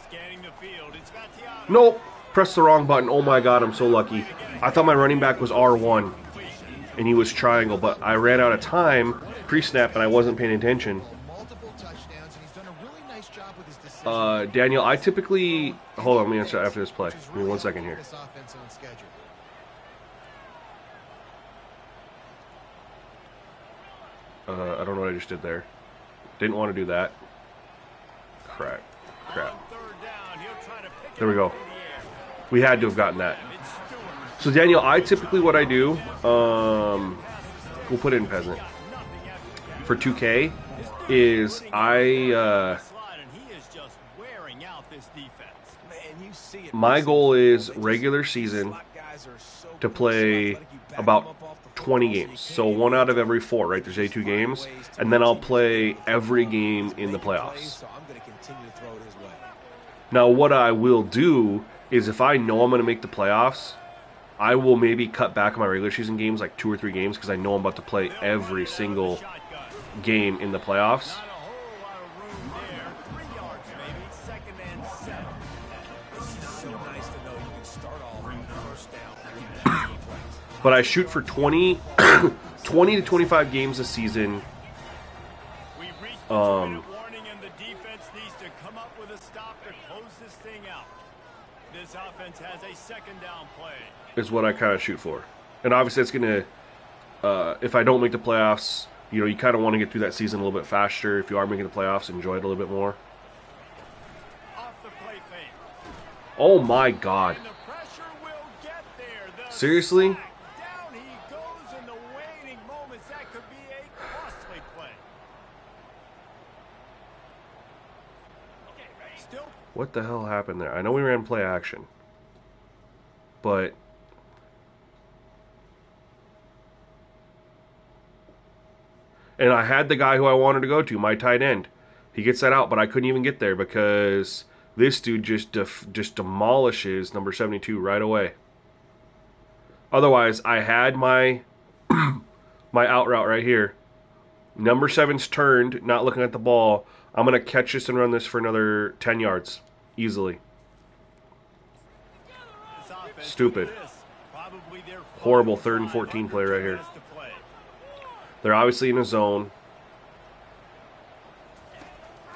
Scanning the field. It's Mattiano. Nope. Pressed the wrong button. Oh my god, I'm so lucky. I thought my running back was R1 and he was triangle, but I ran out of time pre-snap and I wasn't paying attention. Multiple touchdowns, and he's done a really nice job with his decision. Daniel, I typically... Hold on, let me answer after this play. Give me 1 second here. This offense on schedule. I don't know what I just did there. Didn't want to do that. Crap. On 3rd down, he'll try to pick it There we go. up in the air. We had to have gotten that. It's Stewart. So Daniel, I typically what I do, we'll put it in peasant. Nothing after the For 2K, is I slide, and he is just wearing out this defense. Man, you see it. my goal is regular season to play about 20 games. So 1 out of every 4, right? There's 82 games, and then I'll play every game in the playoffs. So I'm going to continue to throw it his way. Now, what I will do is if I know I'm going to make the playoffs, I will maybe cut back on my regular season games, like 2 or 3 games, because I know I'm about to play every single game in the playoffs. Not a whole lot of room there. 3 yards maybe. 2nd and 7. This is so nice to know you can start off on first down with the key plays. But I shoot for 20 to 25 games a season. We've reached the 2-minute warning, and the defense needs to come up with a stop to close this thing out. This offense has a 2nd down play. Is what I kind of shoot for. And obviously it's going to, if I don't make the playoffs, you know, you kind of want to get through that season a little bit faster. If you are making the playoffs, enjoy it a little bit more. Off the play fake. Oh my god. And the pressure will get there. The Seriously? sack. Down he goes in the waning moments. That could be a costly play. Still What the hell happened there? I know we ran play action. But and I had the guy who I wanted to go to, my tight end. He gets that out, but I couldn't even get there because this dude just demolishes number 72 right away. Otherwise, I had my my out route right here. Number 7's turned, not looking at the ball. I'm going to catch this and run this for another 10 yards. Easily. this offense Stupid. with this, probably their Horrible final 3rd and 14 drive, play under right 2 here. minutes to play. They're obviously in a zone.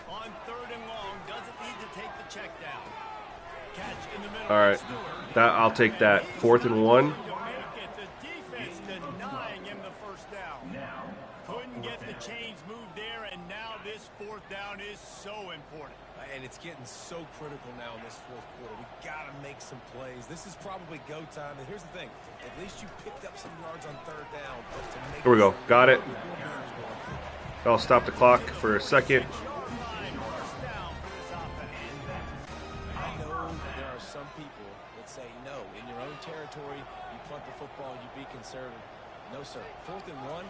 On 3rd and long, doesn't need to take the check down. Catch in the middle. All right. Stewart. That I'll take that. 4th and 1. To make it, the defense denying him the first down. Couldn't get the chains moved there, and now this 4th down is so important. And it's getting so critical now in this 4th quarter. We got to make some plays. This is probably go time. And here's the thing. At least you picked up some yards on 3rd down. To make Here we go. Got it. Your man's going through. I'll stop the clock for a second. Line first down for this offense. I know there are some people that say, no, in your own territory, you punt the football, you be conservative. No, sir. 4th and 1,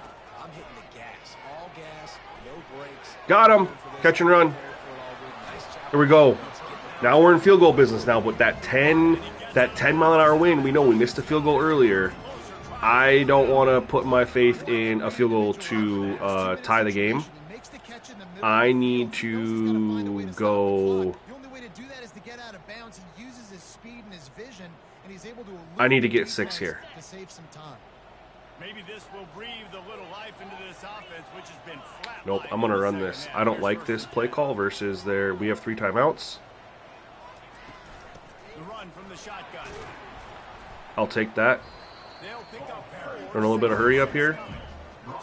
I'm hitting the gas. All gas, no brakes. Got him. Catch and run. Here we go. Now we're in field goal business now, but that 10 mile an hour wind, we know we missed a field goal earlier. I don't want to put my faith in a field goal to tie the game. I need to go. The only way to do that is to get out of bounds. He uses his speed and his vision, and he's able to I need to get elude 6 defense here. to save some time. Maybe this will breathe a little life into this offense, which has been flat. Nope, I'm going to run this. I don't like this play call versus there. We have 3 timeouts. The run from the shotgun. I'll take that. They'll pick up 4. We're in a little bit of hurry up here.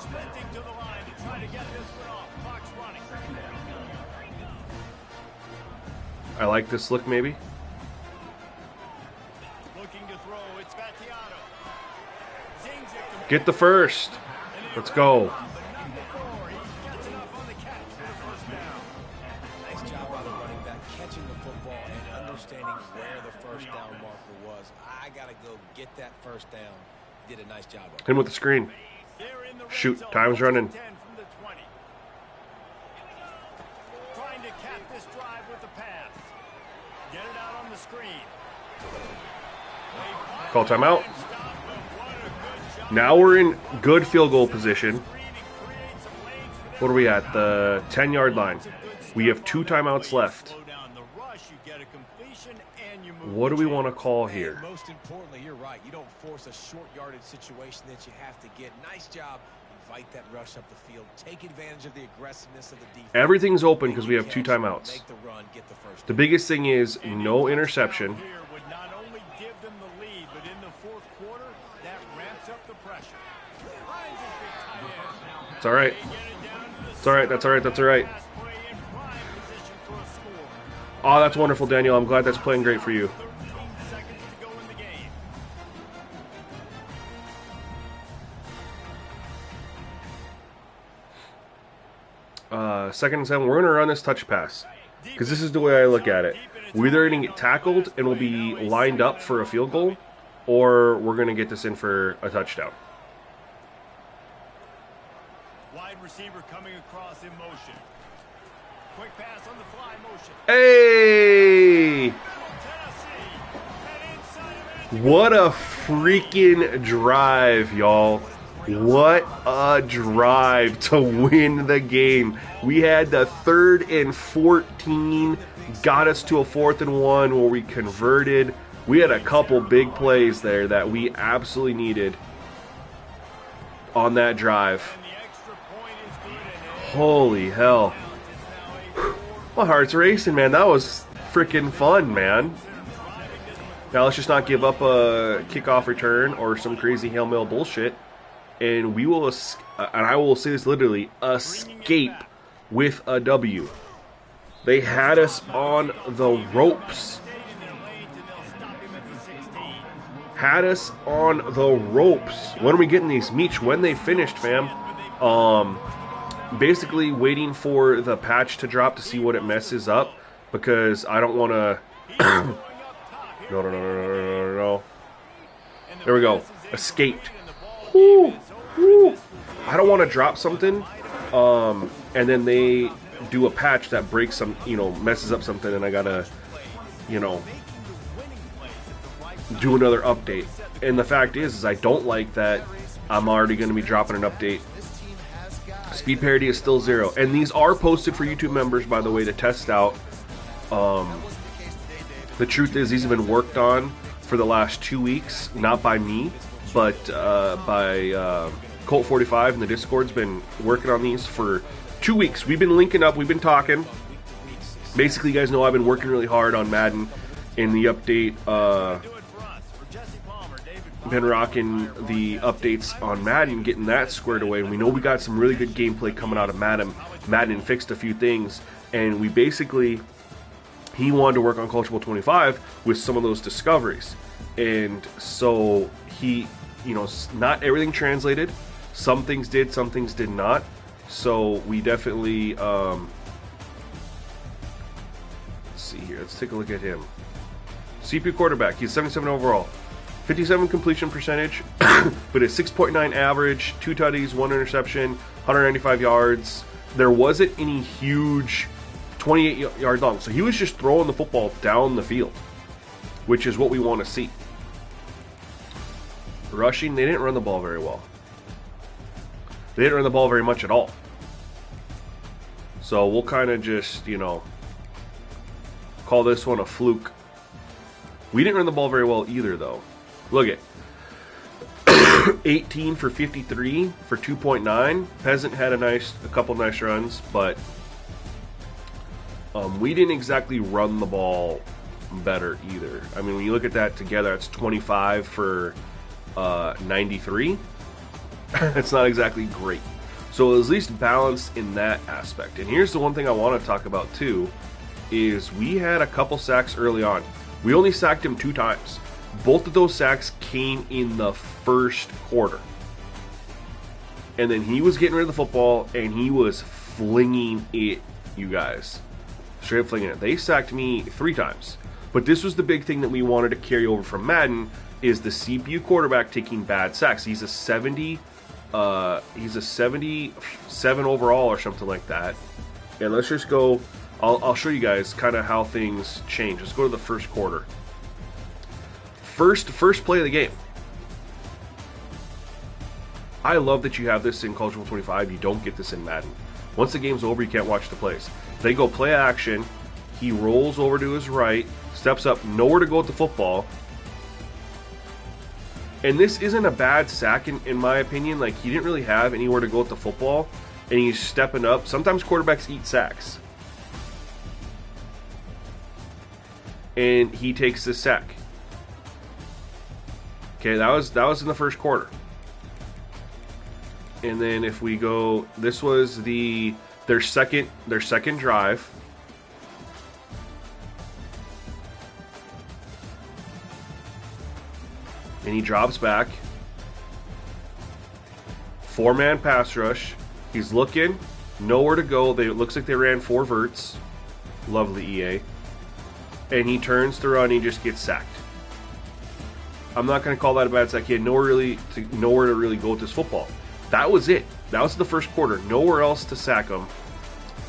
Sprinting to the line to try to get this one off. Clock's running. I like this look maybe. Looking to throw. It's Mattiano. Zings it. Get the first. Let's go. But not before. He gets enough on the catch for the catching the football and understanding where the first down marker was. I got to go get that first down. He did a nice job of it. Him with the screen. Shoot, time's running. Trying to cap this drive with the pass. Get it out on the screen. Call timeout. Now we're in good field goal position. What are we at? The 10-yard line. We have 2 timeouts left. What do we want to call here? And most importantly, you're right. You don't force a short yardage situation that you have to get. Nice job. Invite that rush up the field. Take advantage of the aggressiveness of the defense. Everything's open because we have 2 timeouts. Make the run, get the first The down. biggest thing is no interception. Here would not only give them the lead, but in the fourth quarter, that ramps up the pressure. Hines is big tight end. It's all right. They get it down to the It's all right. That's all right. That's all right. pass play in prime position for a score. Oh, that's wonderful, Daniel. I'm glad that's playing great for you. 13 seconds to go in the game. Second and 7. We're going to run this touch pass because this is the way I look at it. We're either going to get tackled and we'll be lined up for a field goal, or we're going to get this in for a touchdown. Wide receiver coming across in motion. Quick pass on the fly motion. Hey! Tennessee. And inside of it. What a freaking drive, y'all. What a drive to win the game. We had the 3rd and 14, got us to a 4th and 1 where we converted. We had a couple big plays there that we absolutely needed on that drive. And the extra point is good. And Holy hell. My heart's racing, man. That was freaking fun, man. Now let's just not give up a kickoff return or some crazy Hail Mary bullshit. And we will, and I will say this literally, escape with a W. They had us on the ropes. Had us on the ropes. When are we getting these? Meech, when they finished, fam. Basically waiting for the patch to drop to see what it messes up. Because I don't want to... No. There we go. Escaped. Woo. Woo. I don't want to drop something, and then they do a patch that breaks some, messes up something, and I gotta, do another update. And the fact is I don't like that I'm already going to be dropping an update. Speed parity is still 0, and these are posted for YouTube members, by the way, to test out. The truth is, these have been worked on for the last 2 weeks, not by me, but by Colt 45 and the Discord's been working on these for 2 weeks. We've been linking up, we've been talking. Basically, you guys know I've been working really hard on Madden in the update. Been rocking the updates on Madden, getting that squared away. And we know we got some really good gameplay coming out of Madden. Madden fixed a few things, and we basically, he wanted to work on Coachable 25 with some of those discoveries. And so he, not everything translated. Some things did, some things did not. So we definitely, let's see here. Let's take a look at him. CPU quarterback. He's 77 overall. 57 completion percentage, but a 6.9 average, 2 tutties, 1 interception, 195 yards. There wasn't any huge 28 yard long. So he was just throwing the football down the field, which is what we want to see. Rushing, they didn't run the ball very well. They didn't run the ball very much at all. So we'll kind of just, call this one a fluke. We didn't run the ball very well either, though. Look at 18 for 53 for 2.9. Peasant had a couple nice runs, but we didn't exactly run the ball better either. I mean, when you look at that together, it's 25 for 93. It's not exactly great. So it was at least balanced in that aspect. And here's the one thing I want to talk about too, is we had a couple sacks early on. We only sacked him 2 times. Both of those sacks came in the first quarter. And then he was getting rid of the football, and he was flinging it, you guys. Straight up flinging it. They sacked me 3 times. But this was the big thing that we wanted to carry over from Madden, is the CPU quarterback taking bad sacks. He's a 77 overall or something like that. And let's just go, I'll show you guys kind of how things change. Let's go to the first quarter. First play of the game. I love that you have this in College Football 25. You don't get this in Madden. Once the game's over, you can't watch the plays. They go play action. He rolls over to his right, steps up, nowhere to go with the football. And this isn't a bad sack in my opinion. Like, he didn't really have anywhere to go with the football, and he's stepping up. Sometimes quarterbacks eat sacks. And he takes the sack. Okay, that was in the first quarter. And then if we go, this was their second drive. And he drops back. 4-man pass rush. He's looking, nowhere to go. It looks like they ran 4 verts. Lovely EA. And he turns to run, and he just gets sacked. I'm not going to call that a bad sack. He had nowhere to really go with this football. That was it. That was the first quarter. Nowhere else to sack him.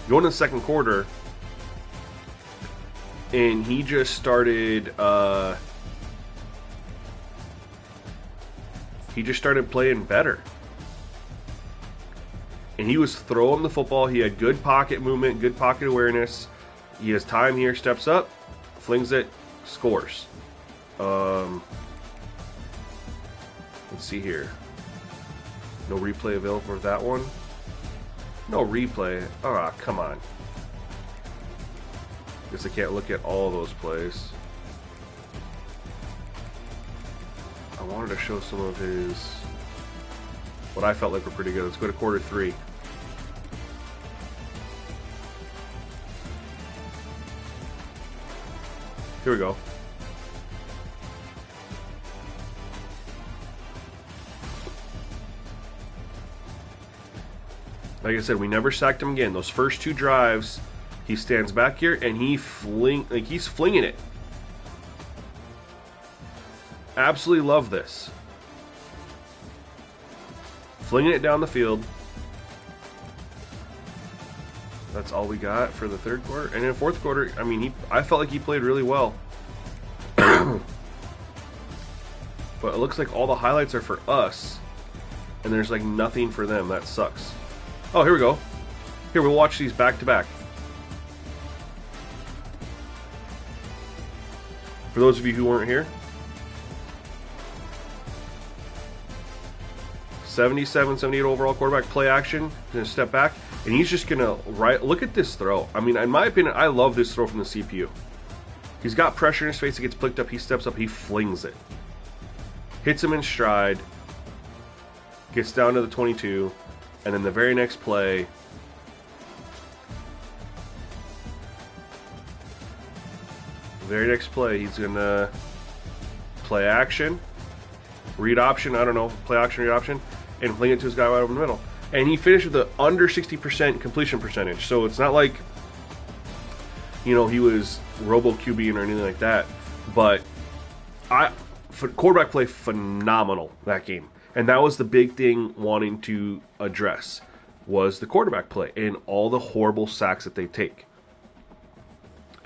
Go into the second quarter, and he just started. He just started playing better, and he was throwing the football. He had good pocket movement, good pocket awareness. He has time here. Steps up, flings it, scores. Let's see here. No replay available for that one. No replay. Ah, come on. Guess I can't look at all those plays. I wanted to show some of his, what I felt like were pretty good. Let's go to quarter 3. Here we go. Like I said, we never sacked him again. Those first 2 drives, he stands back here and he's flinging it. Absolutely love this. Flinging it down the field. That's all we got for the third quarter. And in the fourth quarter, I mean, I felt like he played really well. But it looks like all the highlights are for us, and there's like nothing for them. That sucks. Oh, here we go. Here, we'll watch these back to back. For those of you who weren't here. 77, 78 overall quarterback, play action, gonna step back, and he's just gonna look at this throw. I mean, in my opinion, I love this throw from the CPU. He's got pressure in his face, he gets picked up, he steps up, he flings it. Hits him in stride, gets down to the 22, and then the very next play, he's gonna play action, read option, I don't know, play action, read option, and fling it to his guy right over the middle. And he finished with the under 60% completion percentage. So it's not like, you know, he was robo QB or anything like that. But quarterback play, phenomenal that game. And that was the big thing wanting to address, was the quarterback play and all the horrible sacks that they take.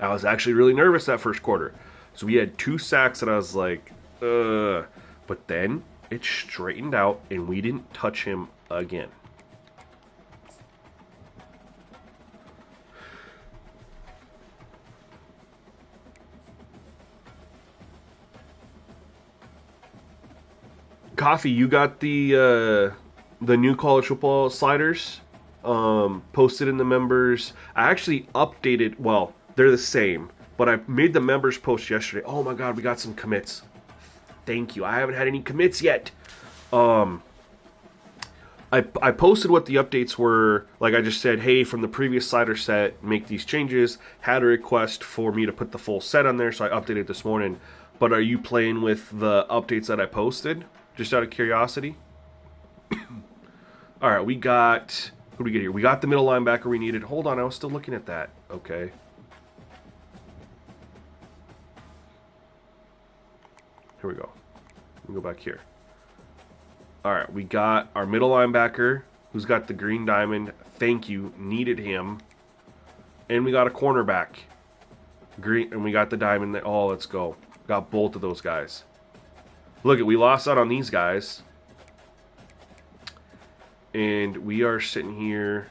I was actually really nervous that first quarter. So we had 2 sacks and I was like, ugh. But then it straightened out and we didn't touch him again. Coffee, you got the new college football sliders posted in the members. I actually updated, well, they're the same, but I made the members post yesterday. Oh my god, we got some commits. Thank you. I haven't had any commits yet. I posted what the updates were. Like I just said, hey, from the previous slider set, make these changes. Had a request for me to put the full set on there, so I updated this morning. But are you playing with the updates that I posted? Just out of curiosity. All right, we got, who do we get here? We got the middle linebacker we needed. Hold on, I was still looking at that. Okay. Here we go. Let me go back here. All right, we got our middle linebacker who's got the green diamond. Thank you. Needed him. And we got a cornerback. Green, and we got the diamond. Oh, let's go. Got both of those guys. Look, we lost out on these guys. And we are sitting here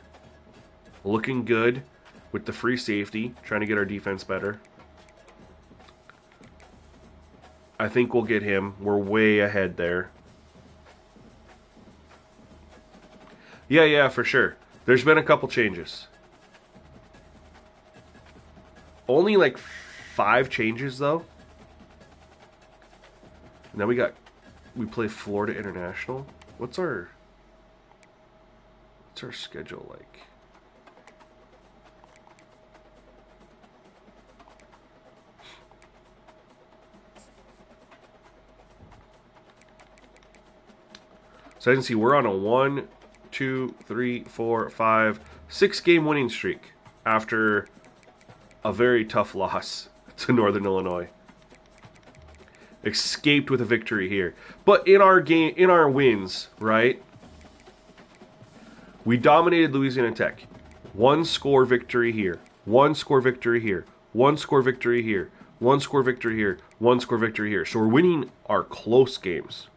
looking good with the free safety, trying to get our defense better. I think we'll get him. We're way ahead there. Yeah, for sure. There's been a couple changes. Only like 5 changes, though. Now we play Florida International. What's our schedule like? So I can see we're on a 1, 2, 3, 4, 5, 6 game winning streak after a very tough loss to Northern Illinois. Escaped with a victory here. But in our wins, right? We dominated Louisiana Tech. 1 score victory here. 1 score victory here. 1 score victory here. 1 score victory here. 1 score victory here. So we're winning our close games.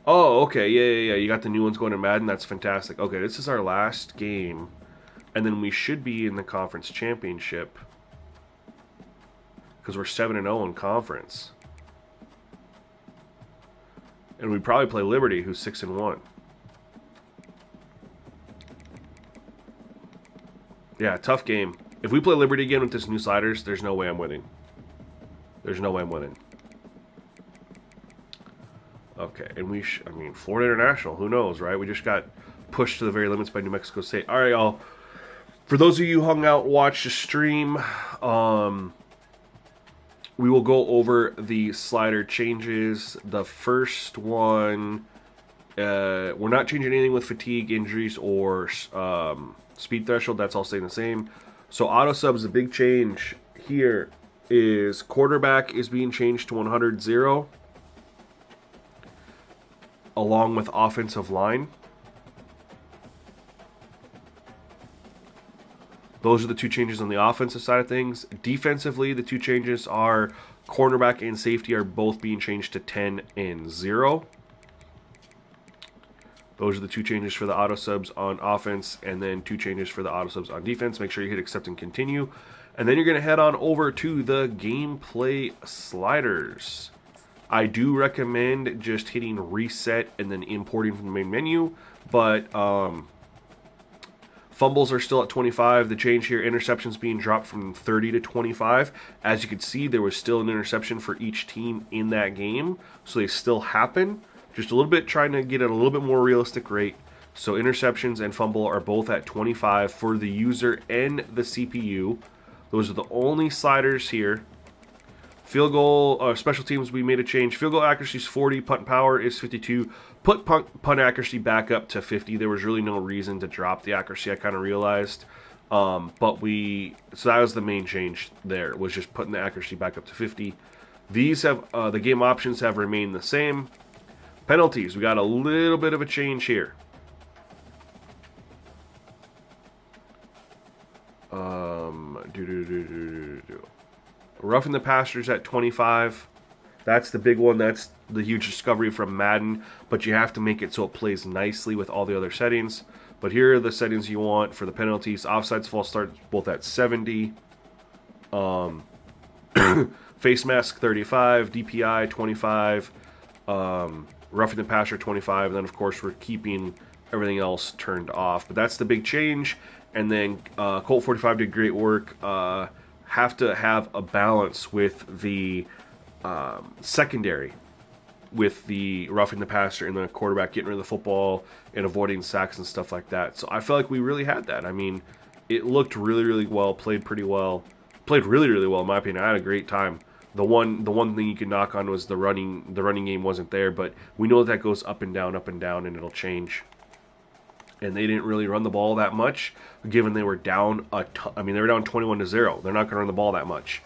Oh, okay. Yeah. You got the new ones going to Madden. That's fantastic. Okay, this is our last game. And then we should be in the conference championship. Because we're 7-0 in conference. And we probably play Liberty, who's 6-1. Yeah, tough game. If we play Liberty again with this new sliders, there's no way I'm winning. There's no way I'm winning. Okay, and I mean, Florida International, who knows, right? We just got pushed to the very limits by New Mexico State. All right, y'all. For those of you who hung out, watched the stream, we will go over the slider changes. The first one, we're not changing anything with fatigue, injuries, or speed threshold. That's all staying the same. So auto subs, the big change here is quarterback is being changed to 100-0 along with offensive line. Those are the 2 changes on the offensive side of things. Defensively, the 2 changes are cornerback and safety are both being changed to 10 and 0. Those are the 2 changes for the auto subs on offense, and then 2 changes for the auto subs on defense. Make sure you hit accept and continue. And then you're going to head on over to the gameplay sliders. I do recommend just hitting reset and then importing from the main menu, but fumbles are still at 25. The change here, interceptions being dropped from 30 to 25. As you can see, there was still an interception for each team in that game, so they still happen. Just a little bit, trying to get at a little bit more realistic rate. So interceptions and fumble are both at 25 for the user and the CPU. Those are the only sliders here. Field goal, special teams, we made a change. Field goal accuracy is 40, punt power is 52. Put punt accuracy back up to 50. There was really no reason to drop the accuracy, I kind of realized. So that was the main change there, was just putting the accuracy back up to 50. These have, the game options have remained the same. Penalties, we got a little bit of a change here. Roughing the passers at 25. That's the big one. That's the huge discovery from Madden. But you have to make it so it plays nicely with all the other settings. But here are the settings you want for the penalties. Offsides, false starts both at 70. Face mask 35. DPI 25. Roughing the passer 25. And then, of course, we're keeping everything else turned off. But that's the big change. And then Colt 45 did great work. Have to have a balance with the secondary, with the roughing the passer and the quarterback getting rid of the football and avoiding sacks and stuff like that. So I feel like we really had that. I mean, it looked really, really well, played pretty well, played really, really well in my opinion. I had a great time. The one thing you could knock on was the running game wasn't there, but we know that goes up and down, and it'll change. And they didn't really run the ball that much, given they were down a ton. I mean, they were down 21-0. They're not going to run the ball that much.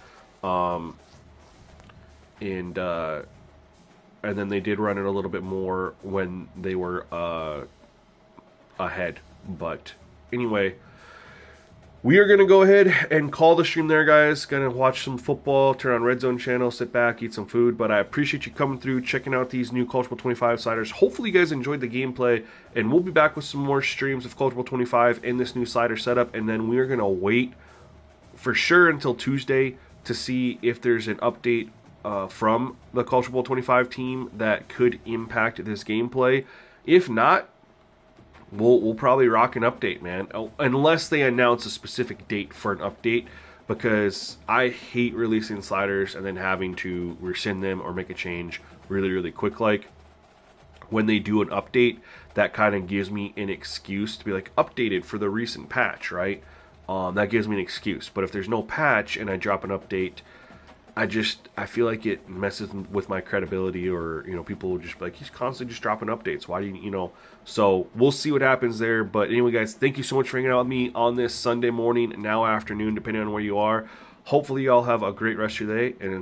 and then they did run it a little bit more when they were ahead. But anyway, we are going to go ahead and call the stream there, guys. Going to watch some football, turn on Red Zone channel, sit back, eat some food. But I appreciate you coming through, checking out these new College Bowl 25 sliders. Hopefully you guys enjoyed the gameplay, and we'll be back with some more streams of College Bowl 25 in this new slider setup. And then we are going to wait for sure until Tuesday to see if there's an update from the College Bowl 25 team that could impact this gameplay. If not, we'll probably rock an update, man. Unless they announce a specific date for an update, because I hate releasing sliders and then having to rescind them or make a change really, really quick. Like, when they do an update, that kind of gives me an excuse to be like, updated for the recent patch, right? That gives me an excuse. But if there's no patch and I drop an update, I feel like it messes with my credibility, or, people will just be like, he's constantly just dropping updates. Why do you, So we'll see what happens there. But anyway, guys, thank you so much for hanging out with me on this Sunday morning, now afternoon, depending on where you are. Hopefully y'all have a great rest of your day, and